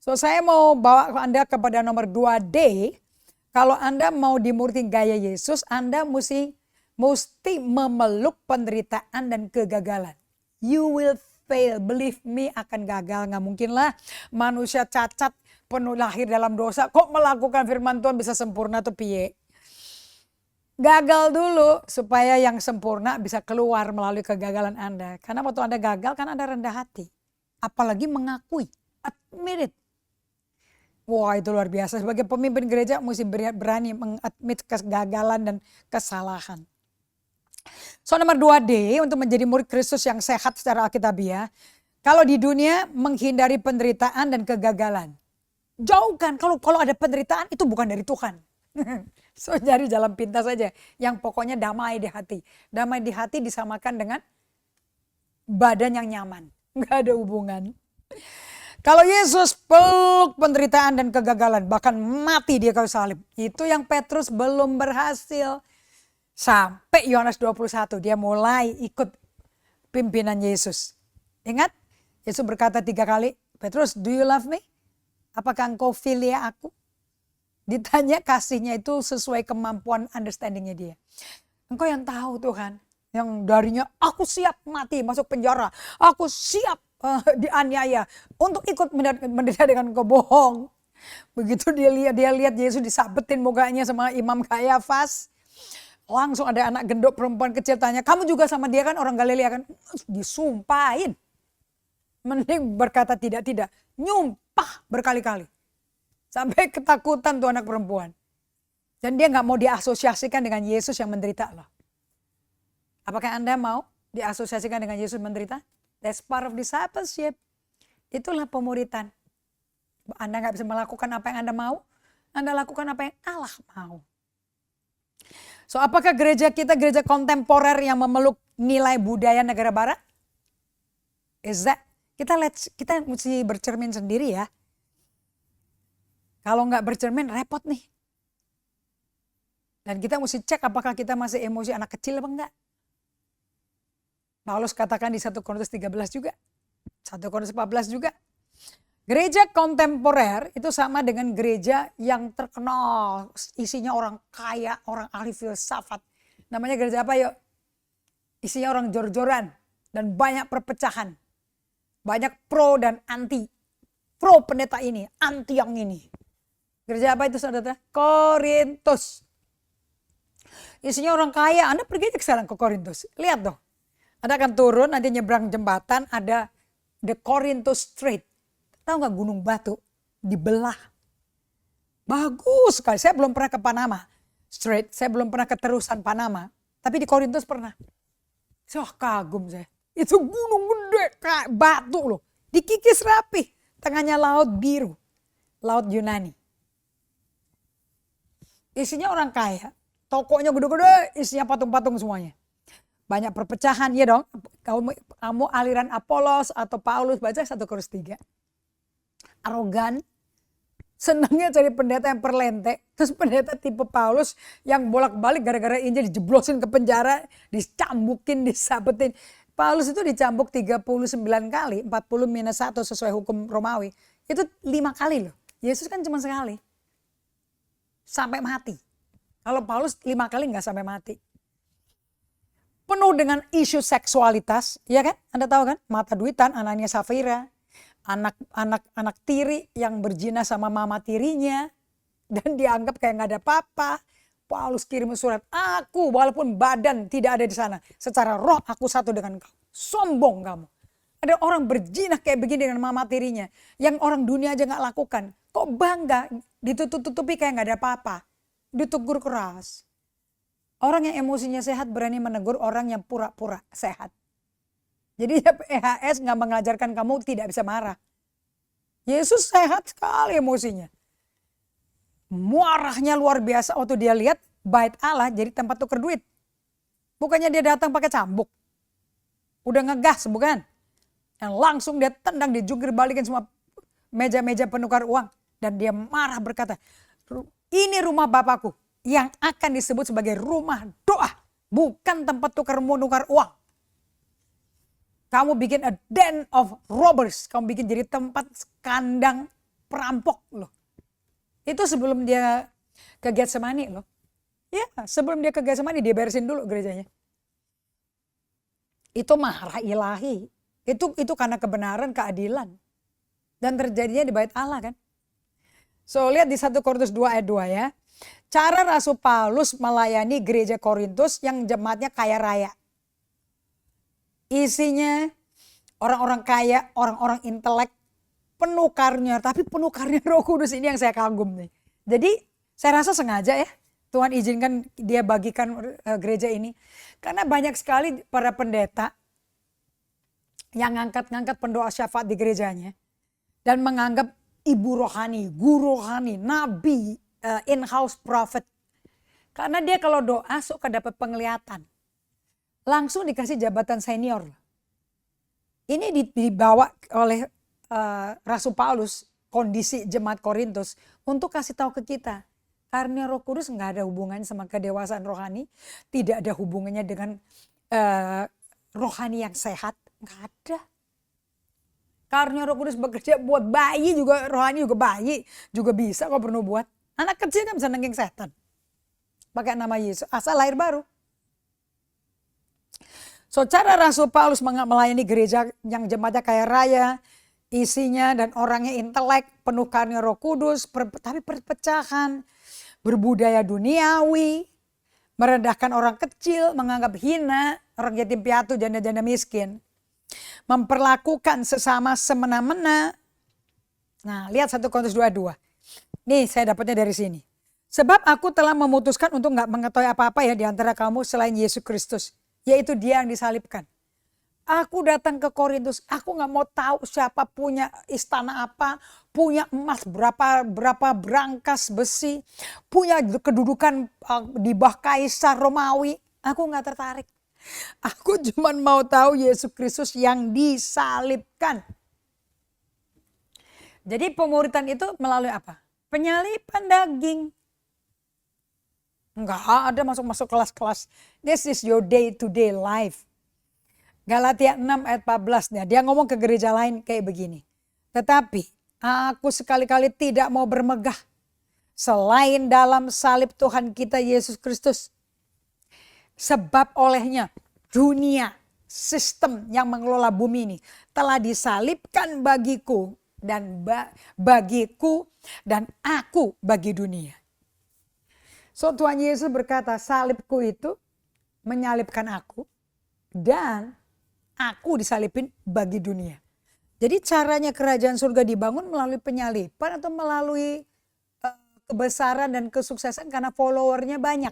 So saya mau bawa Anda kepada nomor 2D. Kalau Anda mau dimurti gaya Yesus, Anda mesti memeluk penderitaan dan kegagalan. You will fail, believe me, akan gagal. Nggak mungkin lah manusia cacat, penuh lahir dalam dosa, kok melakukan firman Tuhan bisa sempurna tuh piye. Gagal dulu supaya yang sempurna bisa keluar melalui kegagalan Anda. Karena waktu Anda gagal kan Anda rendah hati. Apalagi mengakui, admit it. Wah, itu luar biasa. Sebagai pemimpin gereja mesti berani mengadmit kegagalan dan kesalahan. So nomor 2D untuk menjadi murid Kristus yang sehat secara alkitabiah. Kalau di dunia menghindari penderitaan dan kegagalan. Jauhkan, kalau ada penderitaan itu bukan dari Tuhan. So cari jalan pintas saja. Yang pokoknya damai di hati. Damai di hati disamakan dengan badan yang nyaman. Nggak ada hubungan. Kalau Yesus peluk penderitaan dan kegagalan, bahkan mati di kayu salib. Itu yang Petrus belum berhasil. Sampai Yohanes 21 dia mulai ikut pimpinan Yesus. Ingat, Yesus berkata 3 kali, Petrus, do you love me? Apakah engkau filia aku? Ditanya kasihnya itu sesuai kemampuan understandingnya dia. Engkau yang tahu Tuhan. Yang darinya aku siap mati masuk penjara. Aku siap dianiaya untuk ikut menderita dengan engkau, bohong. Begitu dia lihat Yesus disabetin mukanya sama Imam Kayafas. Langsung ada anak gendok perempuan kecil tanya, kamu juga sama dia kan orang Galilea kan? Disumpahin. Mending berkata tidak. Nyumpah berkali-kali. Sampai ketakutan tuh anak perempuan. Dan dia gak mau diasosiasikan dengan Yesus yang menderita loh. Apakah Anda mau diasosiasikan dengan Yesus menderita? That's part of discipleship. Itulah pemuritan. Anda gak bisa melakukan apa yang Anda mau. Anda lakukan apa yang Allah mau. So apakah gereja kita gereja kontemporer yang memeluk nilai budaya negara barat? Kita mesti bercermin sendiri ya. Kalau nggak bercermin repot nih. Dan kita mesti cek apakah kita masih emosi anak kecil apa enggak. Paulus katakan di 1 Korintus 13 juga. 1 Korintus 14 juga. Gereja kontemporer itu sama dengan gereja yang terkenal. Isinya orang kaya, orang ahli filsafat. Namanya gereja apa yuk? Isinya orang jor-joran. Dan banyak perpecahan. Banyak pro dan anti. Pro pendeta ini, anti yang ini. Gereja apa itu saudara? Korintus. Isinya orang kaya. Anda pergi aja sekarang ke Korintus. Lihat dong. Anda akan turun, nanti nyebrang jembatan, ada the Korintus Strait. Tahu nggak gunung batu? Dibelah. Bagus sekali. Saya belum pernah ke Panama Strait. Saya belum pernah ke terusan Panama. Tapi di Korintus pernah. Saya kagum saya. Itu gunung gede kayak batu loh. Dikikis rapi. Tengahnya laut biru. Laut Yunani. Isinya orang kaya. Tokonya gede-gede. Isinya patung-patung semuanya. Banyak perpecahan ya dong. Kamu aliran Apolos atau Paulus, baca 1 Korintus 3. Arogan. Senangnya cari pendeta yang perlente. Terus pendeta tipe Paulus yang bolak-balik gara-gara Injil dijeblosin ke penjara. Dicambukin, disabetin. Paulus itu dicambuk 39 kali. 40 minus 1 sesuai hukum Romawi. Itu 5 kali loh. Yesus kan cuma sekali. Sampai mati. Kalau Paulus 5 kali gak sampai mati. Penuh dengan isu seksualitas, ya kan? Anda tahu kan? Mata duitan, anaknya Safira, anak tiri yang berzina sama mama tirinya, dan dianggap kayak nggak ada apa-apa. Paulus kirim surat, aku walaupun badan tidak ada di sana, secara roh aku satu dengan kau. Sombong kamu. Ada orang berzina kayak begini dengan mama tirinya. Yang orang dunia aja gak lakukan. Kok bangga ditutup-tutupi kayak gak ada apa-apa. Ditegur keras. Orang yang emosinya sehat berani menegur orang yang pura-pura sehat. Jadi EHS gak mengajarkan kamu tidak bisa marah. Yesus sehat sekali emosinya. Marahnya luar biasa waktu dia lihat bait Allah jadi tempat tukar duit. Bukannya dia datang pakai cambuk. Udah ngegas bukan? Yang langsung dia tendang, dijungkir balikin semua meja-meja penukar uang. Dan dia marah berkata, ini rumah Bapakku yang akan disebut sebagai rumah doa. Bukan tempat menukar uang. Kamu bikin a den of robbers. Kamu bikin jadi tempat kandang perampok loh. Itu sebelum dia ke Getsemani loh. Ya, sebelum dia ke Getsemani dia beresin dulu gerejanya. Itu marah ilahi. Itu karena kebenaran, keadilan. Dan terjadinya di bait Allah kan. So lihat di 1 Korintus 2 ayat 2 ya. Cara Rasul Paulus melayani gereja Korintus yang jemaatnya kaya raya. Isinya orang-orang kaya, orang-orang intelek, penukarnya. Tapi penukarnya Roh Kudus ini yang saya kagum nih. Jadi saya rasa sengaja ya. Tuhan izinkan dia bagikan gereja ini. Karena banyak sekali para pendeta yang ngangkat-ngangkat pendoa syafaat di gerejanya. Dan menganggap ibu rohani, guru rohani, nabi, in-house prophet. Karena dia kalau doa suka dapat penglihatan. Langsung dikasih jabatan senior. Ini dibawa oleh Rasul Paulus, kondisi jemaat Korintus. Untuk kasih tahu ke kita. Karena Roh Kudus nggak ada hubungannya sama kedewasaan rohani. Tidak ada hubungannya dengan rohani yang sehat. Nggak ada. Karena Roh Kudus bekerja buat bayi juga, rohani juga bayi. Juga bisa kalau perlu buat. Anak kecil kan bisa nengking setan. Pakai nama Yesus, asal lahir baru. So cara Rasul Paulus melayani gereja yang jemaatnya kaya raya. Isinya dan orangnya intelek, penuh karunia Roh Kudus. Tapi perpecahan, berbudaya duniawi. Merendahkan orang kecil, menganggap hina orang yatim piatu, janda-janda miskin. Memperlakukan sesama semena-mena. Nah, lihat 1 Korintus 2:2. Nih, saya dapatnya dari sini. Sebab aku telah memutuskan untuk gak mengetahui apa-apa ya di antara kamu selain Yesus Kristus. Yaitu dia yang disalibkan. Aku datang ke Korintus, aku gak mau tahu siapa punya istana apa, punya emas berapa brankas besi, punya kedudukan di bawah Kaisar Romawi. Aku gak tertarik. Aku cuma mau tahu Yesus Kristus yang disalibkan. Jadi pemuritan itu melalui apa? Penyalipan daging. Enggak ada masuk kelas-kelas. This is your day-to-day life. Galatia 6 ayat 14. Dia ngomong ke gereja lain kayak begini. Tetapi aku sekali-kali tidak mau bermegah. Selain dalam salib Tuhan kita Yesus Kristus. Sebab olehnya dunia, sistem yang mengelola bumi ini telah disalibkan bagiku dan aku bagi dunia. So Tuhan Yesus berkata salibku itu menyalibkan aku dan aku disalibin bagi dunia. Jadi caranya kerajaan surga dibangun melalui penyalipan atau melalui kebesaran dan kesuksesan karena followernya banyak.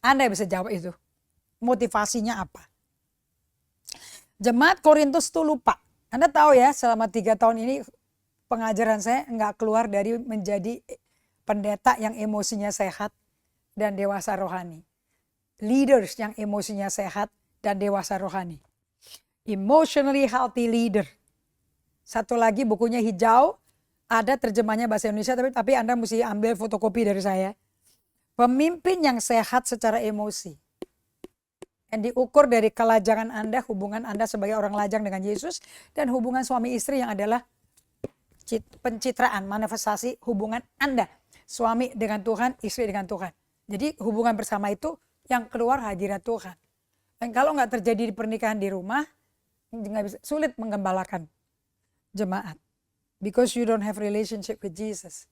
Anda bisa jawab itu. Motivasinya apa? Jemaat Korintus itu lupa. Anda tahu ya selama 3 tahun ini pengajaran saya nggak keluar dari menjadi pendeta yang emosinya sehat dan dewasa rohani. Leaders yang emosinya sehat dan dewasa rohani. Emotionally healthy leader. Satu lagi bukunya hijau. Ada terjemahnya bahasa Indonesia tapi Anda mesti ambil fotokopi dari saya. Pemimpin yang sehat secara emosi. Yang diukur dari kelajangan Anda, hubungan Anda sebagai orang lajang dengan Yesus. Dan hubungan suami istri yang adalah pencitraan, manifestasi hubungan Anda. Suami dengan Tuhan, istri dengan Tuhan. Jadi hubungan bersama itu yang keluar hadirat Tuhan. Dan kalau nggak terjadi di pernikahan di rumah, sulit menggembalakan jemaat. Because you don't have relationship with Jesus.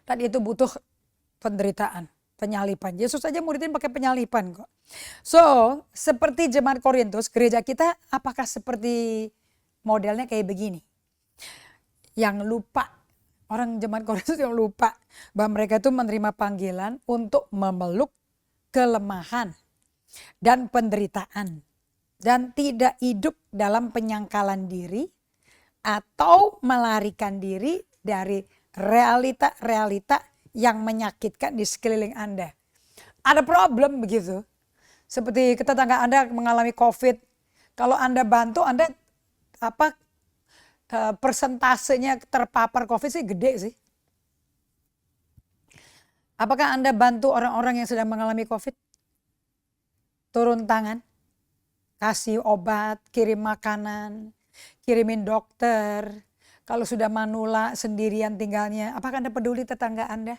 Dan itu butuh penderitaan. Penyalipan. Yesus aja muridin pakai penyalipan kok. So, seperti jemaat Korintus, gereja kita apakah seperti modelnya kayak begini? Yang lupa, orang jemaat Korintus yang lupa bahwa mereka itu menerima panggilan untuk memeluk kelemahan dan penderitaan. Dan tidak hidup dalam penyangkalan diri atau melarikan diri dari realita-realita yang menyakitkan di sekeliling Anda. Ada problem begitu. Seperti tetangga Anda mengalami COVID. Kalau Anda bantu, Anda persentasenya terpapar COVID sih gede sih. Apakah Anda bantu orang-orang yang sedang mengalami COVID? Turun tangan, kasih obat, kirim makanan, kirimin dokter. Kalau sudah manula sendirian tinggalnya, apakah Anda peduli tetangga Anda?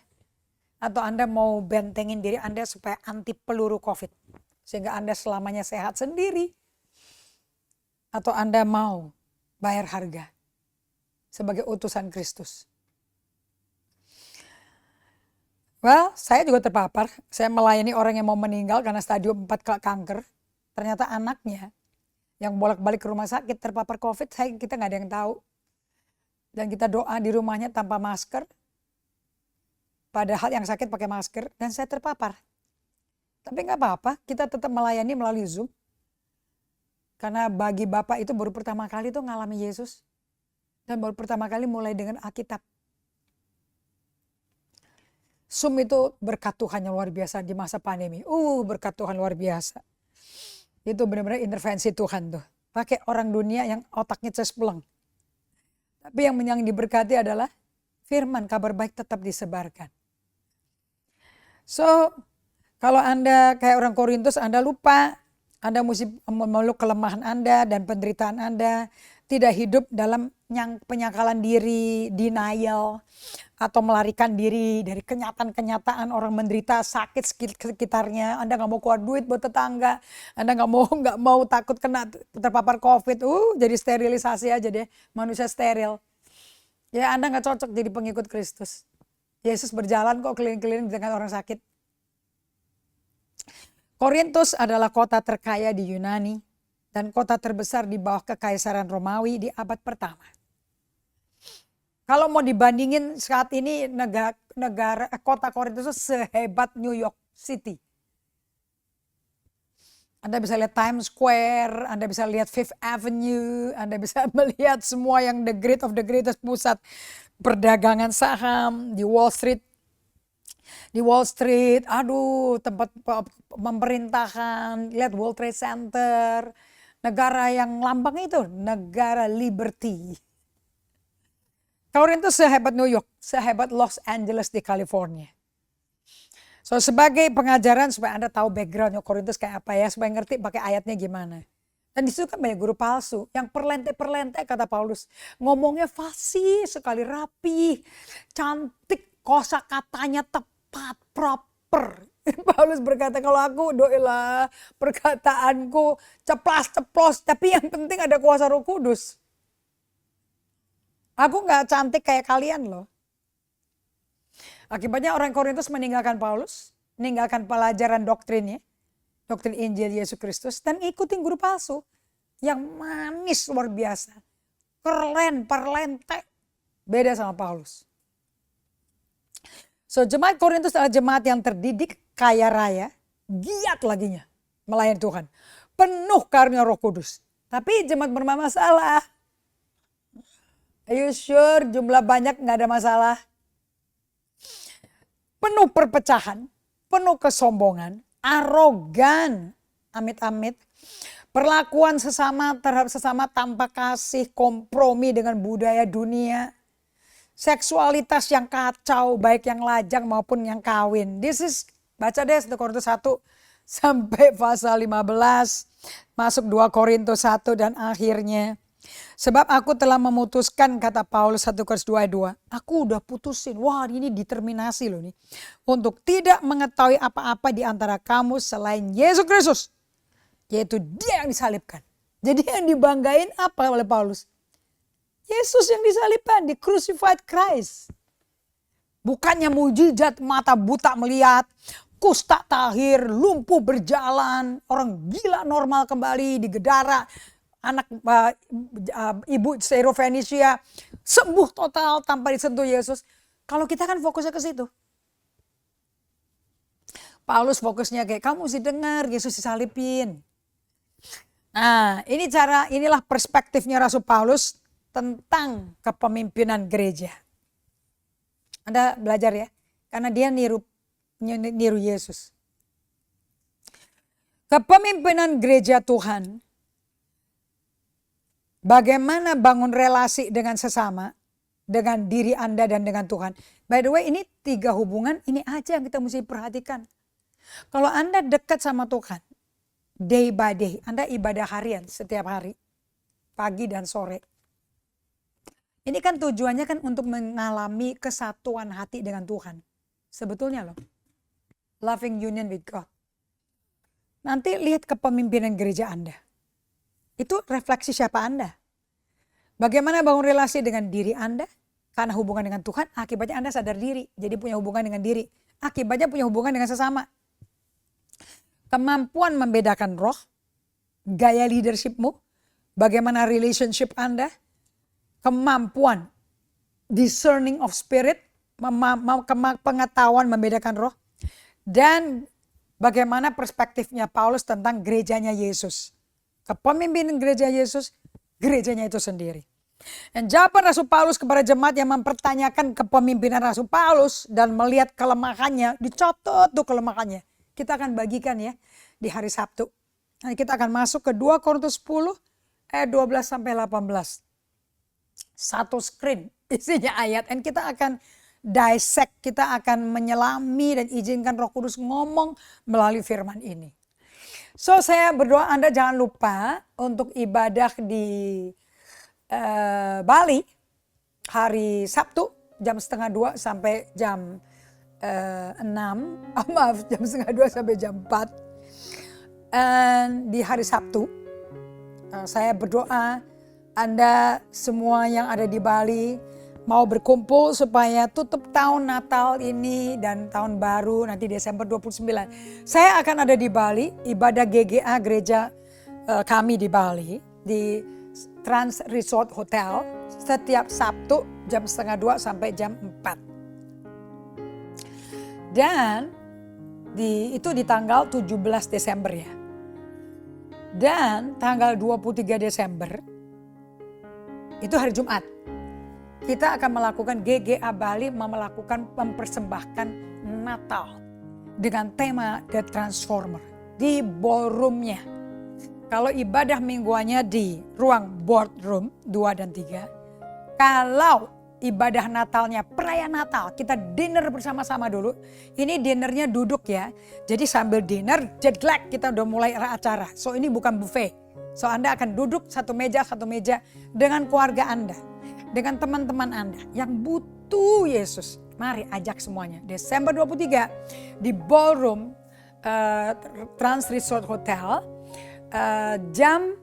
Atau Anda mau bentengin diri Anda supaya anti peluru COVID? Sehingga Anda selamanya sehat sendiri? Atau Anda mau bayar harga sebagai utusan Kristus? Well, saya juga terpapar. Saya melayani orang yang mau meninggal karena stadium 4 kanker. Ternyata anaknya yang bolak-balik ke rumah sakit terpapar COVID, kita nggak ada yang tahu. Dan kita doa di rumahnya tanpa masker. Padahal yang sakit pakai masker dan saya terpapar. Tapi nggak apa-apa, kita tetap melayani melalui Zoom. Karena bagi Bapak itu baru pertama kali tuh ngalami Yesus. Dan baru pertama kali mulai dengan Alkitab. Zoom itu berkat Tuhan yang luar biasa di masa pandemi. Berkat Tuhan luar biasa. Itu benar-benar intervensi Tuhan tuh. Pakai orang dunia yang otaknya cespleng. Tapi yang diberkati adalah firman, kabar baik tetap disebarkan. So, kalau Anda kayak orang Korintus, Anda lupa, Anda mesti memeluk kelemahan Anda dan penderitaan Anda. Tidak hidup dalam penyangkalan diri, denial, atau melarikan diri dari kenyataan-kenyataan orang menderita sakit sekitarnya. Anda nggak mau keluar duit buat tetangga, Anda nggak mau takut kena terpapar COVID. Jadi sterilisasi aja deh, manusia steril. Ya Anda nggak cocok jadi pengikut Kristus. Yesus berjalan kok keliling-keliling dengan orang sakit. Korintus adalah kota terkaya di Yunani dan kota terbesar di bawah kekaisaran Romawi di abad pertama. Kalau mau dibandingin saat ini kota Korintus itu sehebat New York City. Anda bisa lihat Times Square, Anda bisa lihat Fifth Avenue, Anda bisa melihat semua yang the greatest pusat perdagangan saham di Wall Street. Di Wall Street, tempat pemerintahan, lihat World Trade Center. Negara yang lambang itu, negara liberty. Korintus sehebat New York, sehebat Los Angeles di California. So sebagai pengajaran supaya Anda tahu backgroundnya Korintus kayak apa ya, supaya ngerti pakai ayatnya gimana. Dan disitu kan banyak guru palsu yang perlente-perlente kata Paulus. Ngomongnya fasih sekali, rapi, cantik, kosakatanya tepat, proper. Paulus berkata, kalau aku doilah perkataanku ceplas-ceplos, tapi yang penting ada kuasa Roh Kudus. Aku gak cantik kayak kalian loh. Akibatnya orang Korintus meninggalkan Paulus, meninggalkan pelajaran doktrinnya, doktrin Injil Yesus Kristus, dan ikutin guru palsu yang manis luar biasa. Keren, perlente, beda sama Paulus. So jemaat Korintus adalah jemaat yang terdidik, kaya raya, giat laginya melayani Tuhan. Penuh karunia Roh Kudus. Tapi jemaat bermasalah. Are you sure jumlah banyak gak ada masalah? Penuh perpecahan, penuh kesombongan, arogan, amit-amit. Perlakuan sesama terhadap sesama tanpa kasih, kompromi dengan budaya dunia. Seksualitas yang kacau, baik yang lajang maupun yang kawin. Baca deh 1 Korintus 1 sampai pasal 15. Masuk 2 Korintus 1 dan akhirnya. Sebab aku telah memutuskan, kata Paulus 1 Korintus 2:2. Aku udah putusin, wah ini determinasi loh nih. Untuk tidak mengetahui apa-apa di antara kamu selain Yesus Kristus. Yaitu dia yang disalibkan. Jadi yang dibanggain apa oleh Paulus? Yesus yang disalibkan, di crucified Christ. Bukannya mujizat mata buta melihat, kusta tahir, lumpuh berjalan, orang gila normal kembali di Gedara, anak ibu Syro-Fenisia sembuh total tanpa disentuh Yesus. Kalau kita kan fokusnya ke situ. Paulus fokusnya kayak kamu mesti dengar Yesus disalibin. Nah, inilah perspektifnya Rasul Paulus tentang kepemimpinan gereja. Anda belajar ya, karena dia niru Yesus. Kepemimpinan gereja Tuhan, bagaimana bangun relasi dengan sesama, dengan diri Anda dan dengan Tuhan. By the way, ini 3 hubungan, ini aja yang kita mesti perhatikan. Kalau Anda dekat sama Tuhan, day by day, Anda ibadah harian setiap hari, pagi dan sore. Ini kan tujuannya kan untuk mengalami kesatuan hati dengan Tuhan. Sebetulnya loh, loving union with God. Nanti lihat kepemimpinan gereja Anda. Itu refleksi siapa Anda. Bagaimana bangun relasi dengan diri Anda, karena hubungan dengan Tuhan, akibatnya Anda sadar diri, jadi punya hubungan dengan diri. Akibatnya punya hubungan dengan sesama. Kemampuan membedakan roh, gaya leadershipmu, bagaimana relationship Anda, kemampuan discerning of spirit, pengetahuan membedakan roh, dan bagaimana perspektifnya Paulus tentang gerejanya Yesus. Kepemimpinan gereja Yesus, gerejanya itu sendiri. Dan jawaban Rasul Paulus kepada jemaat yang mempertanyakan kepemimpinan Rasul Paulus dan melihat kelemahannya, dicatat tuh kelemahannya. Kita akan bagikan ya di hari Sabtu. Nah, kita akan masuk ke 2 Korintus 10 ayat 12 sampai 18. Satu screen isinya ayat, dan kita akan dissect, kita akan menyelami dan izinkan Roh Kudus ngomong melalui firman ini. So saya berdoa Anda jangan lupa untuk ibadah di Bali hari Sabtu jam 1:30 sampai jam 6, jam 1:30 sampai jam 4. Dan di hari Sabtu saya berdoa Anda semua yang ada di Bali mau berkumpul supaya tutup tahun Natal ini dan tahun baru nanti Desember 29. Saya akan ada di Bali, ibadah GGA gereja kami di Bali di Trans Resort Hotel setiap Sabtu jam 1:30 sampai jam 4. Dan itu di tanggal 17 Desember ya. Dan tanggal 23 Desember itu hari Jumat. Kita akan melakukan GGA Bali melakukan mempersembahkan Natal dengan tema The Transformer di ballroomnya. Kalau ibadah mingguannya di ruang boardroom 2 dan 3. Kalau ibadah Natalnya, perayaan Natal, kita dinner bersama-sama dulu. Ini dinernya duduk ya. Jadi sambil dinner, jet lag kita udah mulai acara. So ini bukan buffet. So Anda akan duduk satu meja dengan keluarga Anda. Dengan teman-teman Anda yang butuh Yesus. Mari ajak semuanya. Desember 23 di ballroom Trans Resort Hotel jam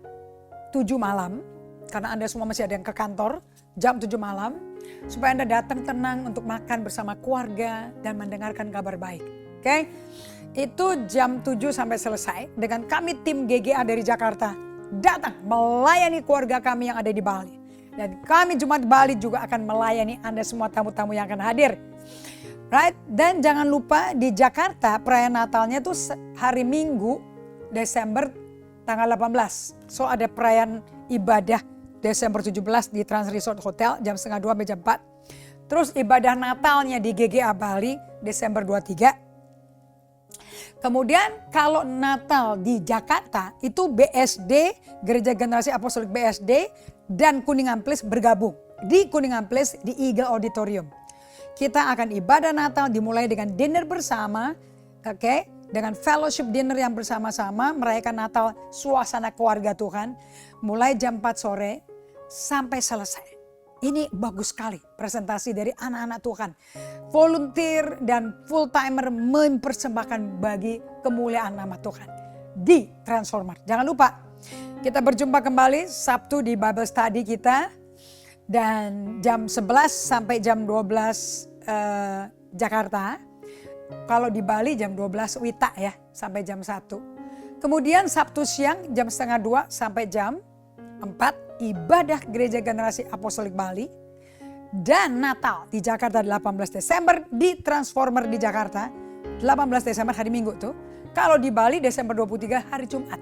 7 malam. Karena Anda semua masih ada yang ke kantor. Jam 7 malam. Supaya Anda datang tenang untuk makan bersama keluarga dan mendengarkan kabar baik. Oke? Itu jam 7 sampai selesai dengan kami tim GGA dari Jakarta datang melayani keluarga kami yang ada di Bali. Dan kami Jumat Bali juga akan melayani Anda semua tamu-tamu yang akan hadir. Right? Dan jangan lupa di Jakarta perayaan Natalnya tuh hari Minggu Desember tanggal 18. So ada perayaan ibadah Desember 17 di Trans Resort Hotel jam 1:30 sampai jam 4. Terus ibadah Natalnya di GGA Bali Desember 23. Kemudian kalau Natal di Jakarta itu BSD, Gereja Generasi Apostolik BSD dan Kuningan Place bergabung. Di Kuningan Place di Eagle Auditorium. Kita akan ibadah Natal dimulai dengan dinner bersama, oke? Dengan fellowship dinner yang bersama-sama merayakan Natal suasana keluarga Tuhan. Mulai jam 4 sore sampai selesai. Ini bagus sekali presentasi dari anak-anak Tuhan. Volunteer dan full timer mempersembahkan bagi kemuliaan nama Tuhan. Di Transformer. Jangan lupa kita berjumpa kembali Sabtu di Bible Study kita. Dan jam 11 sampai jam 12 Jakarta. Kalau di Bali jam 12 WITA ya, sampai jam 1. Kemudian Sabtu siang jam setengah 2 sampai jam 4 ibadah Gereja Generasi Apostolik Bali. Dan Natal di Jakarta 18 Desember di Transformer di Jakarta. 18 Desember hari Minggu tuh. Kalau di Bali Desember 23 hari Jumat.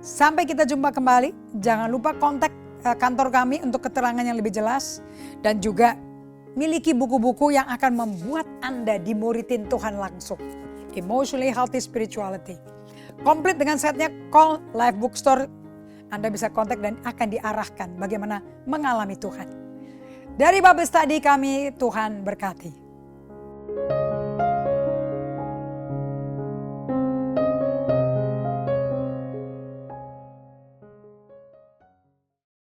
Sampai kita jumpa kembali, jangan lupa kontak kantor kami untuk keterangan yang lebih jelas. Dan juga miliki buku-buku yang akan membuat Anda dimuritin Tuhan langsung. Emotionally Healthy Spirituality. Komplit dengan setnya Call Life Bookstore. Anda bisa kontak dan akan diarahkan bagaimana mengalami Tuhan. Dari Bible Study kami, Tuhan berkati.